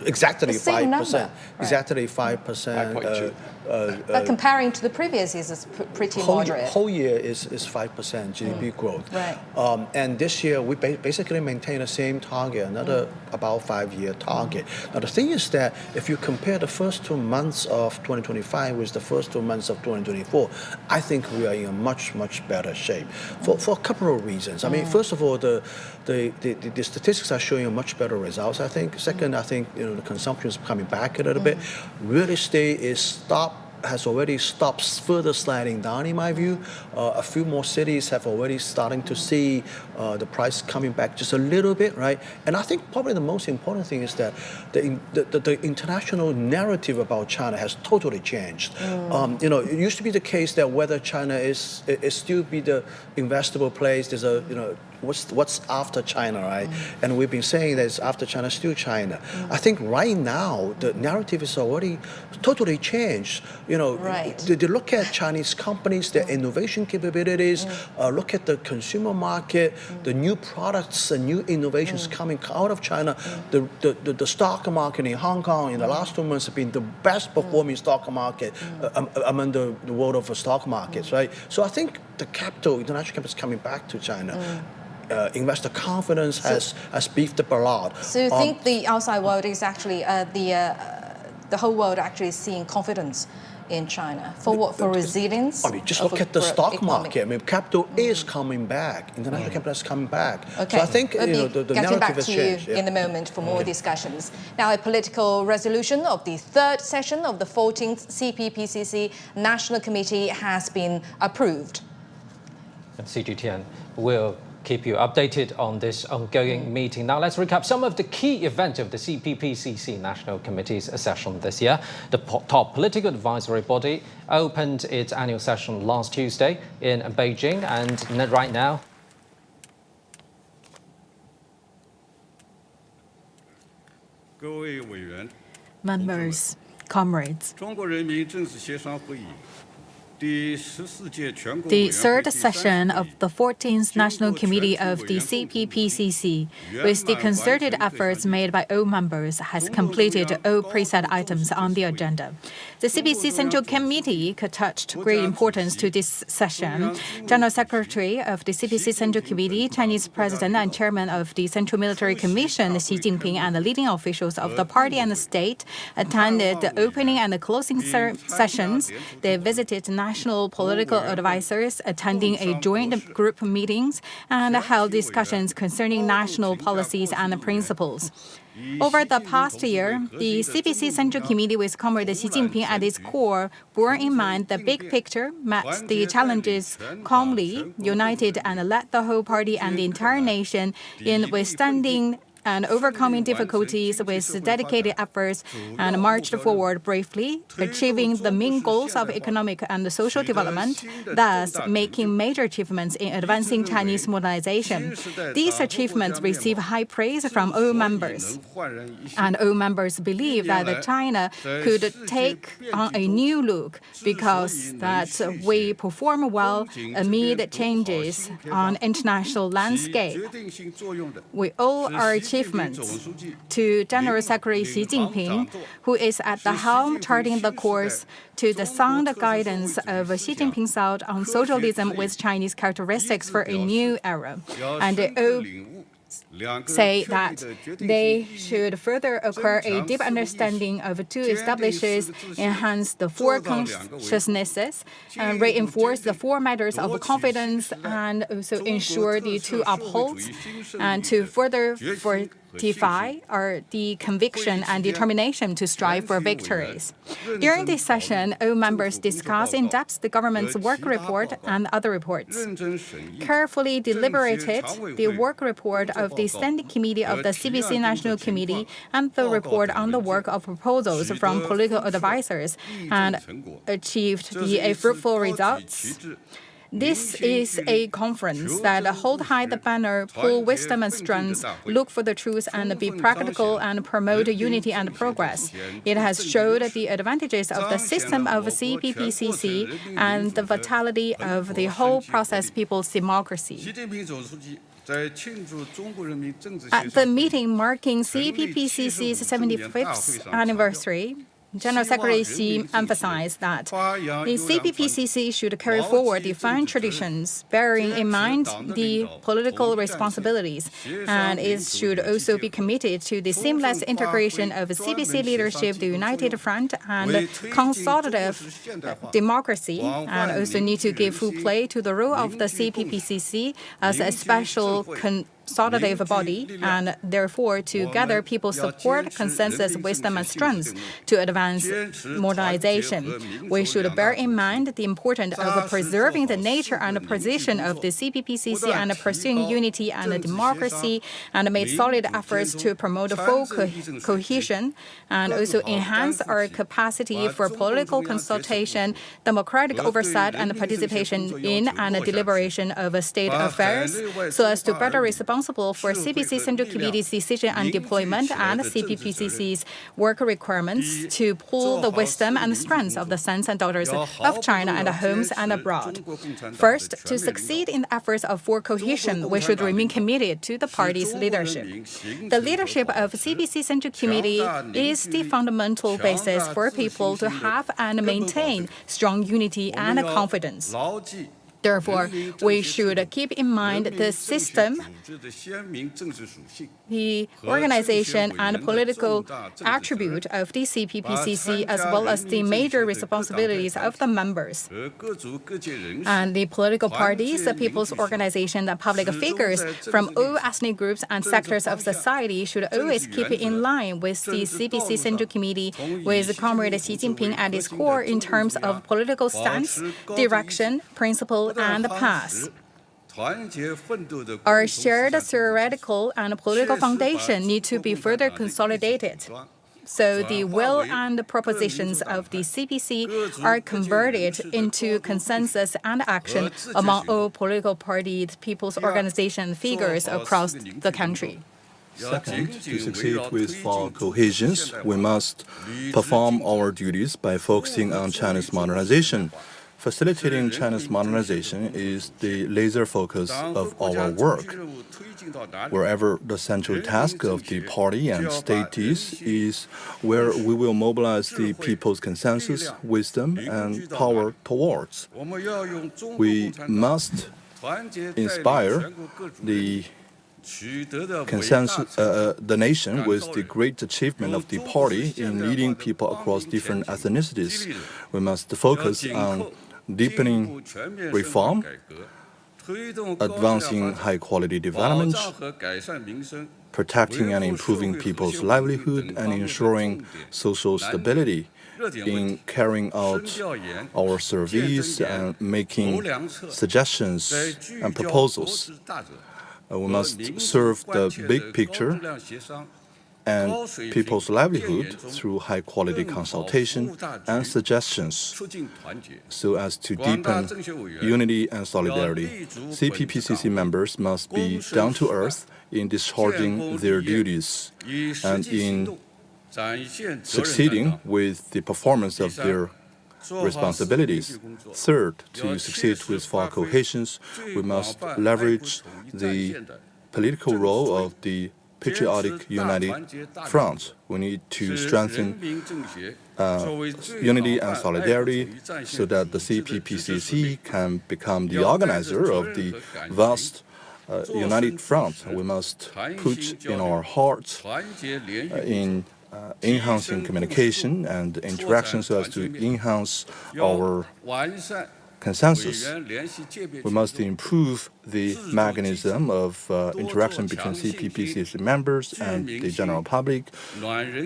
Speaker 11: exactly 5%. Exactly 5%.
Speaker 2: But comparing to the previous years, it's pretty moderate.
Speaker 11: Whole year is 5% GDP growth.
Speaker 2: Right.
Speaker 11: And this year, we basically maintain the same target, another about 5-year target. Now, the thing is that if you compare the first 2 months of 2025 with the first 2 months of 2024, I think we are in a much, much better shape for a couple of reasons. I mean, first of all, the statistics are showing a much better results, I think. Second, I think the consumption is coming back a little bit. Real estate has already stopped further sliding down, in my view. A few more cities have already starting to see the price coming back just a little bit, right? And I think probably the most important thing is that the international narrative about China has totally changed. It used to be the case that whether China is still be the investable place, there's a what's after China, right? And we've been saying that it's after China, still China. I think right now the narrative is already totally changed. You know, they look at Chinese companies, their innovation capabilities, look at the consumer market, the new products and new innovations coming out of China. The stock market in Hong Kong in the last 2 months have been the best performing stock market among the world of stock markets, right? So I think the international capital is coming back to China. Investor confidence has beefed up a lot.
Speaker 2: So you think the outside world is actually the whole world actually seeing confidence in China for what? For resilience?
Speaker 11: I mean, just look at the stock market. I mean, capital is coming back. International capital is coming back.
Speaker 2: Okay.
Speaker 11: So I think
Speaker 2: the
Speaker 11: narrative
Speaker 2: back
Speaker 11: has
Speaker 2: to
Speaker 11: changed.
Speaker 2: you in a moment for more discussions. Now, a political resolution of the third session of the 14th CPPCC National Committee has been approved.
Speaker 1: And CGTN will keep you updated on this ongoing meeting. Now let's recap some of the key events of the CPPCC National Committee's session this year. The top political advisory body opened its annual session last Tuesday in Beijing, and right now
Speaker 7: members, comrades. The third session of the 14th National Committee of the CPPCC, with the concerted efforts made by all members, has completed all preset items on the agenda. The CPC Central Committee attached great importance to this session. General Secretary of the CPC Central Committee, Chinese President and Chairman of the Central Military Commission, Xi Jinping, and the leading officials of the party and the state attended the opening and the closing sessions. They visited national political advisors, attending a joint group meetings, and held discussions concerning national policies and principles. Over the past year, the CPC Central Committee with Comrade Xi Jinping at its core bore in mind the big picture, met the challenges calmly, united, and led the whole party and the entire nation in withstanding and overcoming difficulties with dedicated efforts, and marched forward bravely, achieving the main goals of economic and social development, thus making major achievements in advancing Chinese modernization. These achievements receive high praise from all members, and all members believe that China could take on a new look because that we perform well amid changes on international landscape. We owe our achievements to General Secretary Xi Jinping, who is at the helm charting the course to the sound guidance of Xi Jinping's thought on socialism with Chinese characteristics for a new era. And say that they should further acquire a deep understanding of two establishes, enhance the four consciousnesses, and reinforce the four matters of confidence, and also ensure the two upholds, and to further fortify the conviction and determination to strive for victories. During this session, all members discussed in depth the government's work report and other reports. Carefully deliberated the work report of the Standing Committee of the CPC National Committee and the report on the work of proposals from political advisors, and achieved the fruitful results. This is a conference that hold high the banner, pull wisdom and strength, look for the truth and be practical, and promote unity and progress. It has showed the advantages of the system of CPPCC and the vitality of the whole process people's democracy. At the meeting marking CPPCC's 75th anniversary, General Secretary Xi emphasized that the CPPCC should carry forward the fine traditions, bearing in mind the political responsibilities, and it should also be committed to the seamless integration of CPC leadership, the United Front, and consultative democracy, and also need to give full play to the role of the CPPCC as a special consultative body, and therefore to gather people's support, consensus, wisdom, and strength to advance modernization. We should bear in mind the importance of preserving the nature and position of the CPPCC and pursuing unity and democracy, and make solid efforts to promote full cohesion, and also enhance our capacity for political consultation, democratic oversight, and participation in and deliberation of state affairs, so as to better responsible for CPC Central Committee's decision and deployment and CPPCC's work requirements to pool the wisdom and strengths of the sons and daughters of China and homes and abroad. First, to succeed in the efforts of full cohesion, we should remain committed to the party's leadership. The leadership of CPC Central Committee is the fundamental basis for people to have and maintain strong unity and confidence. Therefore, we should keep in mind the system, the organization, and political attribute of the CPPCC, as well as the major responsibilities of the members. And the political parties, the people's organization, the public figures from all ethnic groups and sectors of society should always keep in line with the CPC Central Committee, with Comrade Xi Jinping at its core in terms of political stance, direction, principle, and path. Our shared theoretical and political foundation need to be further consolidated, so the will and propositions of the CPC are converted into consensus and action among all political parties, people's organization figures across the country.
Speaker 6: Second, to succeed with full cohesion, we must perform our duties by focusing on China's modernization. Facilitating China's modernization is the laser focus of our work. Wherever the central task of the party and state is where we will mobilize the people's consensus, wisdom, and power towards. We must inspire the nation with the great achievement of the party in leading people across different ethnicities. We must focus on deepening reform, advancing high-quality development, protecting and improving people's livelihood, and ensuring social stability in carrying out our surveys and making suggestions and proposals. We must serve the big picture and people's livelihood through high-quality consultation and suggestions so as to deepen unity and solidarity. CPPCC members must be down-to-earth in discharging their duties and in succeeding with the performance of their responsibilities. Third, to succeed with full cohesion, we must leverage the political role of the patriotic united front. We need to strengthen unity and solidarity so that the CPPCC can become the organizer of the vast united front. We must put in our hearts in enhancing communication and interaction so as to enhance our consensus. We must improve the mechanism of interaction between CPPCC members and the general public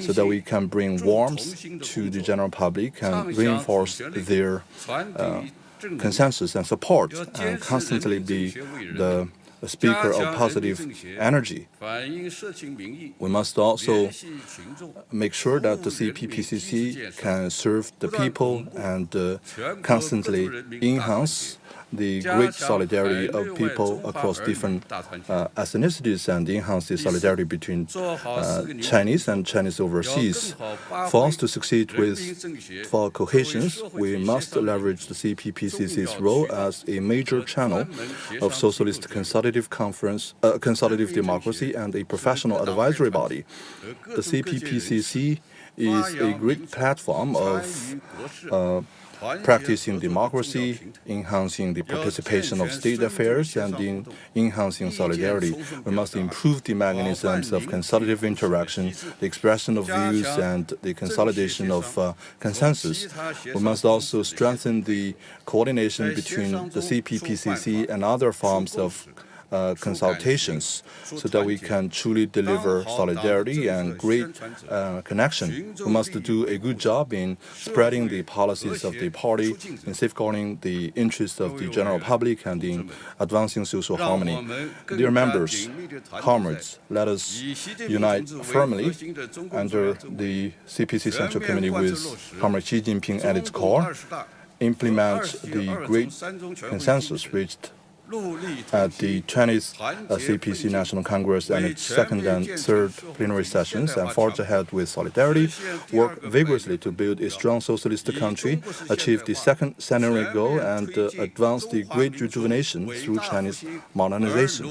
Speaker 6: so that we can bring warmth to the general public and reinforce their consensus and support and constantly be the speaker of positive energy. We must also make sure that the CPPCC can serve the people and constantly enhance the great solidarity of people across different ethnicities and enhance the solidarity between Chinese and Chinese overseas. For us to succeed with full cohesion, we must leverage the CPPCC's role as a major channel of socialist consultative democracy and a professional advisory body. The CPPCC is a great platform of practicing democracy, enhancing the participation of state affairs, and in enhancing solidarity. We must improve the mechanisms of consultative interaction, the expression of views, and the consolidation of consensus. We must also strengthen the coordination between the CPPCC and other forms of consultations so that we can truly deliver solidarity and great connection. We must do a good job in spreading the policies of the party, in safeguarding the interests of the general public, and in advancing social harmony. Dear members, comrades, let us unite firmly under the CPC Central Committee with Comrade Xi Jinping at its core, implement the great consensus reached at the 20th CPC National Congress and its second and third plenary sessions, and forge ahead with solidarity, work vigorously to build a strong socialist country, achieve the second centenary goal, and advance the great rejuvenation through Chinese modernization.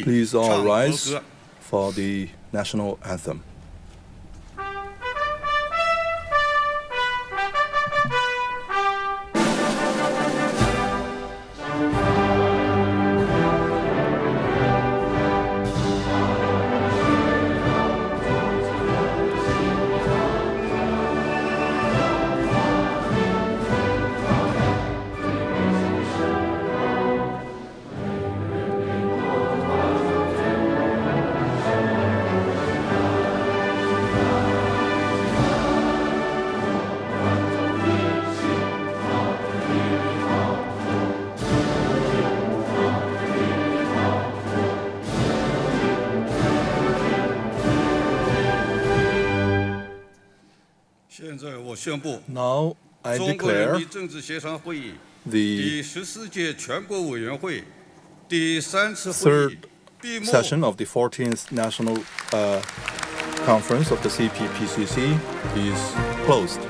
Speaker 6: Please all rise for the national anthem. Now I declare the third session of the 14th National Conference of the CPPCC is closed.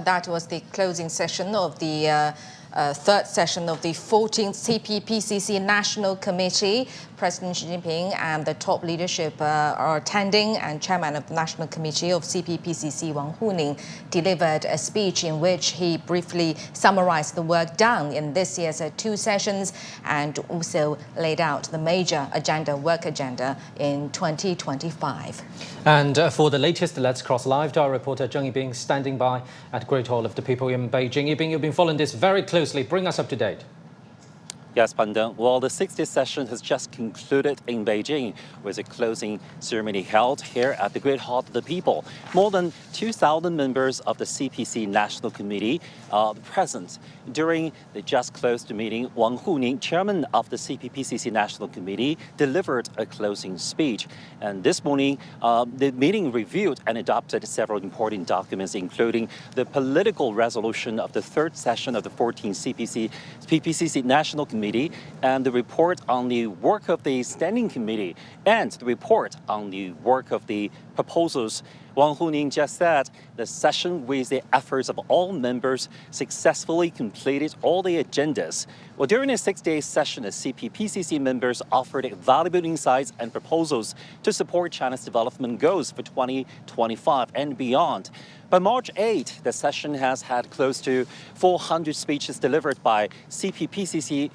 Speaker 2: That was the closing session of the third session of the 14th CPPCC National Committee. President Xi Jinping and the top leadership are attending, and Chairman of the National Committee of CPPCC, Wang Huning, delivered a speech in which he briefly summarized the work done in this year's two sessions and also laid out the major work agenda in 2025.
Speaker 1: And for the latest, let's cross live to our reporter Zheng Yibing, standing by at Great Hall of the People in Beijing. Yibing, you've been following this very closely. Bring us up to date.
Speaker 4: Yes, Pandeng. Well, the 60th session has just concluded in Beijing with a closing ceremony held here at the Great Hall of the People. More than 2,000 members of the CPC National Committee are present. During the just closed meeting, Wang Huning, chairman of the CPPCC National Committee, delivered a closing speech. And this morning, the meeting reviewed and adopted several important documents, including the political resolution of the third session of the 14th CPPCC National Committee, and the report on the work of the Standing Committee, and the report on the work of the proposals. Wang Huning just said the session, with the efforts of all members, successfully completed all the agendas. Well, during the 6-day session, the CPPCC members offered valuable insights and proposals to support China's development goals for 2025 and beyond. By March 8, the session has had close to 400 speeches delivered by CPPCC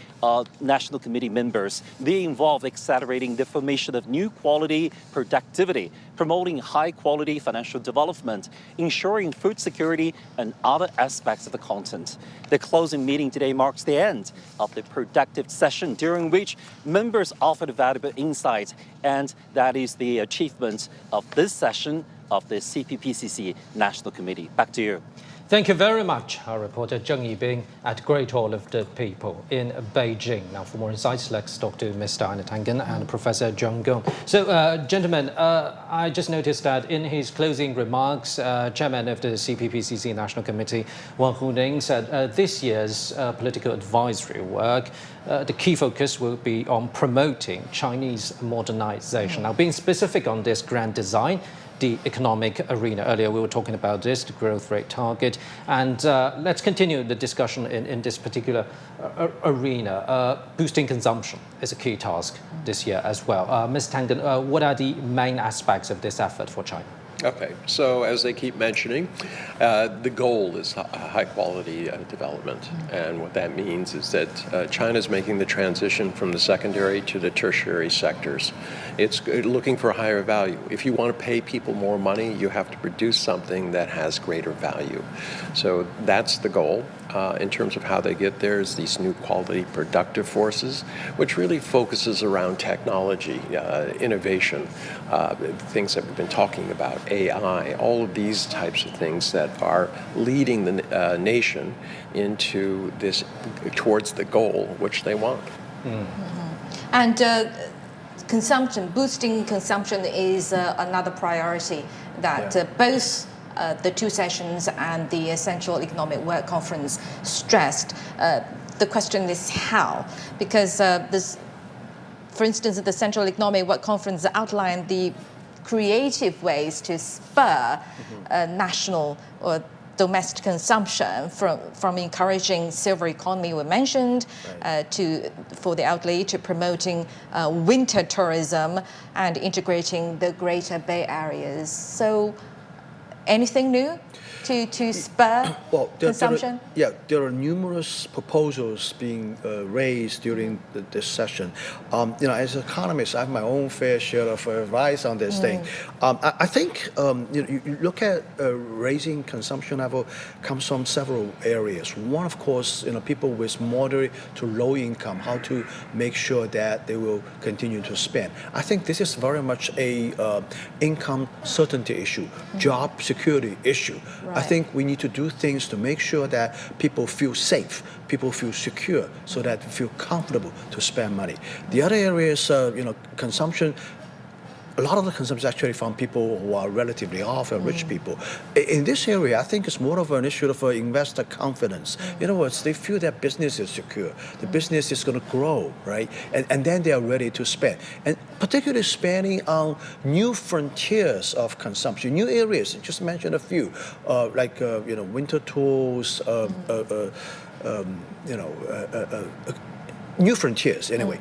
Speaker 4: National Committee members. They involved accelerating the formation of new quality productivity, promoting high-quality financial development, ensuring food security, and other aspects of the content. The closing meeting today marks the end of the productive session, during which members offered valuable insights, and that is the achievement of this session of the CPPCC National Committee. Back to you.
Speaker 1: Thank you very much, our reporter Zheng Yibing at Great Hall of the People in Beijing. Now, for more insights, let's talk to Mr. Arne Tangen and Professor Zheng Gong. So, gentlemen, I just noticed that in his closing remarks, Chairman of the CPPCC National Committee, Wang Huning, said this year's political advisory work, the key focus will be on promoting Chinese modernization. Now, being specific on this grand design, the economic arena. Earlier we were talking about this, the growth rate target. And let's continue the discussion in this particular arena. Boosting consumption is a key task this year as well. Ms. Tangen, what are the main aspects of this effort for China?
Speaker 5: Okay, so as they keep mentioning, the goal is high-quality development. And what that means is that China is making the transition from the secondary to the tertiary sectors. It's looking for a higher value. If you want to pay people more money, you have to produce something that has greater value. So that's the goal. In terms of how they get there is these new quality productive forces, which really focuses around technology, innovation, things that we've been talking about, AI, all of these types of things that are leading the nation into this, towards the goal which they want.
Speaker 2: And consumption, boosting consumption is another priority that both the two sessions and the Central Economic Work Conference stressed. The question is how, because for instance, the Central Economic Work Conference outlined the creative ways to spur national or domestic consumption, from encouraging silver economy we mentioned, for the outlay, to promoting winter tourism and integrating the Greater Bay Areas. So anything new to spur consumption?
Speaker 11: There are numerous proposals being raised during this session. As an economist, I have my own fair share of advice on this thing. I think you look at raising consumption level comes from several areas. One, of course, people with moderate to low income, how to make sure that they will continue to spend. I think this is very much a income certainty issue, job security issue. I think we need to do things to make sure that people feel safe, people feel secure, so that they feel comfortable to spend money. The other area is, consumption. A lot of the consumption is actually from people who are relatively off and rich people. In this area, I think it's more of an issue of investor confidence. In other words, they feel that business is secure. The business is going to grow, right? And then they are ready to spend. And particularly spending on new frontiers of consumption, new areas. I just mentioned a few, like winter tools, new frontiers, anyway.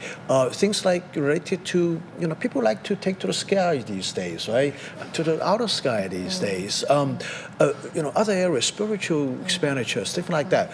Speaker 11: Things like related to, people like to take to the sky these days, right? To the outer sky these days. Other areas, spiritual expenditures, things like that.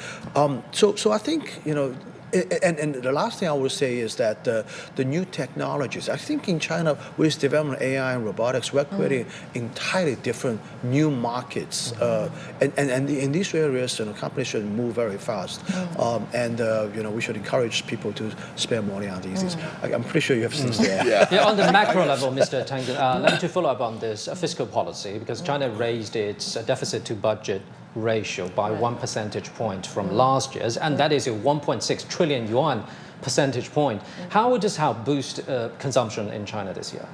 Speaker 11: So I think, and the last thing I would say is that the new technologies, I think in China, with development AI and robotics, we're creating entirely different new markets. And in these areas, companies should move very fast. We should encourage people to spend money on these things. I'm pretty sure you have things there.
Speaker 1: On the macro level, Mr. Tangen, let me to follow up on this fiscal policy, because China raised its deficit to budget ratio by 1 percentage point from last year's, and that is a 1.6 trillion yuan percentage point. How would this help boost consumption in China this year?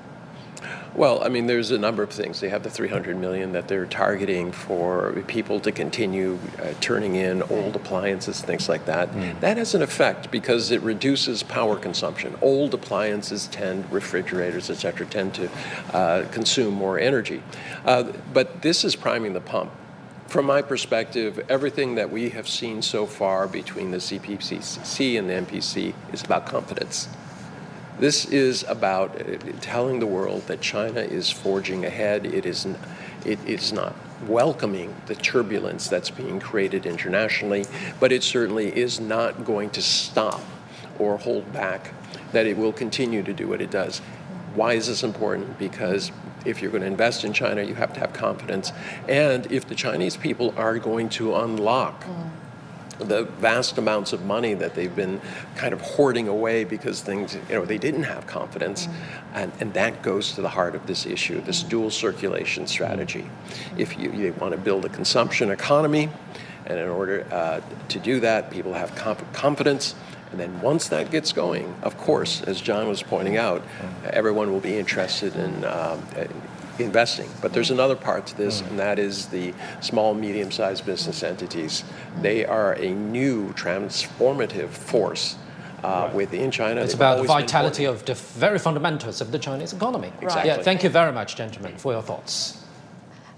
Speaker 5: Well, I mean, there's a number of things. They have the 300 million that they're targeting for people to continue turning in old appliances, things like that. That has an effect because it reduces power consumption. Old appliances refrigerators, etc., tend to consume more energy. But this is priming the pump. From my perspective, everything that we have seen so far between the CPPCC and the NPC is about confidence. This is about telling the world that China is forging ahead. It is not welcoming the turbulence that's being created internationally, but it certainly is not going to stop or hold back, that it will continue to do what it does. Why is this important? Because if you're going to invest in China, you have to have confidence. And if the Chinese people are going to unlock the vast amounts of money that they've been kind of hoarding away because things, they didn't have confidence. And that goes to the heart of this issue, this dual circulation strategy. If you want to build a consumption economy, and in order to do that, people have confidence. And then once that gets going, of course, as John was pointing out, everyone will be interested in investing. But there's another part to this, and that is the small, medium-sized business entities. They are a new transformative force within China.
Speaker 1: It's about the vitality of the very fundamentals of the Chinese economy.
Speaker 5: Exactly.
Speaker 1: Yeah, thank you very much, gentlemen, for your thoughts.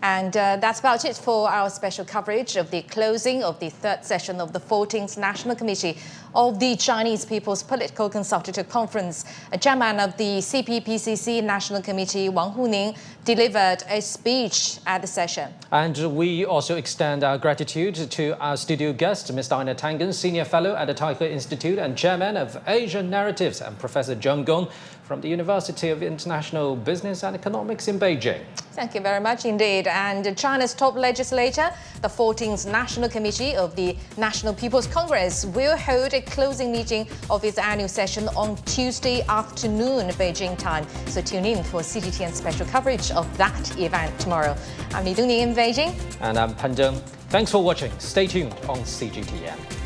Speaker 2: And that's about it for our special coverage of the closing of the third session of the 14th National Committee of the Chinese People's Political Consultative Conference. Chairman of the CPPCC National Committee, Wang Huning, delivered a speech at the session.
Speaker 1: And we also extend our gratitude to our studio guest, Mr. Ina Tangen, Senior Fellow at the Taipei Institute and Chairman of Asian Narratives, and Professor Zheng Gong from the University of International Business and Economics in Beijing.
Speaker 2: Thank you very much indeed. And China's top legislator, the 14th National Committee of the National People's Congress, will hold a closing meeting of its annual session on Tuesday afternoon, Beijing time. So tune in for CGTN special coverage of that event tomorrow. I'm Li Dongning in Beijing.
Speaker 1: And I'm Pan Zheng. Thanks for watching. Stay tuned on CGTN.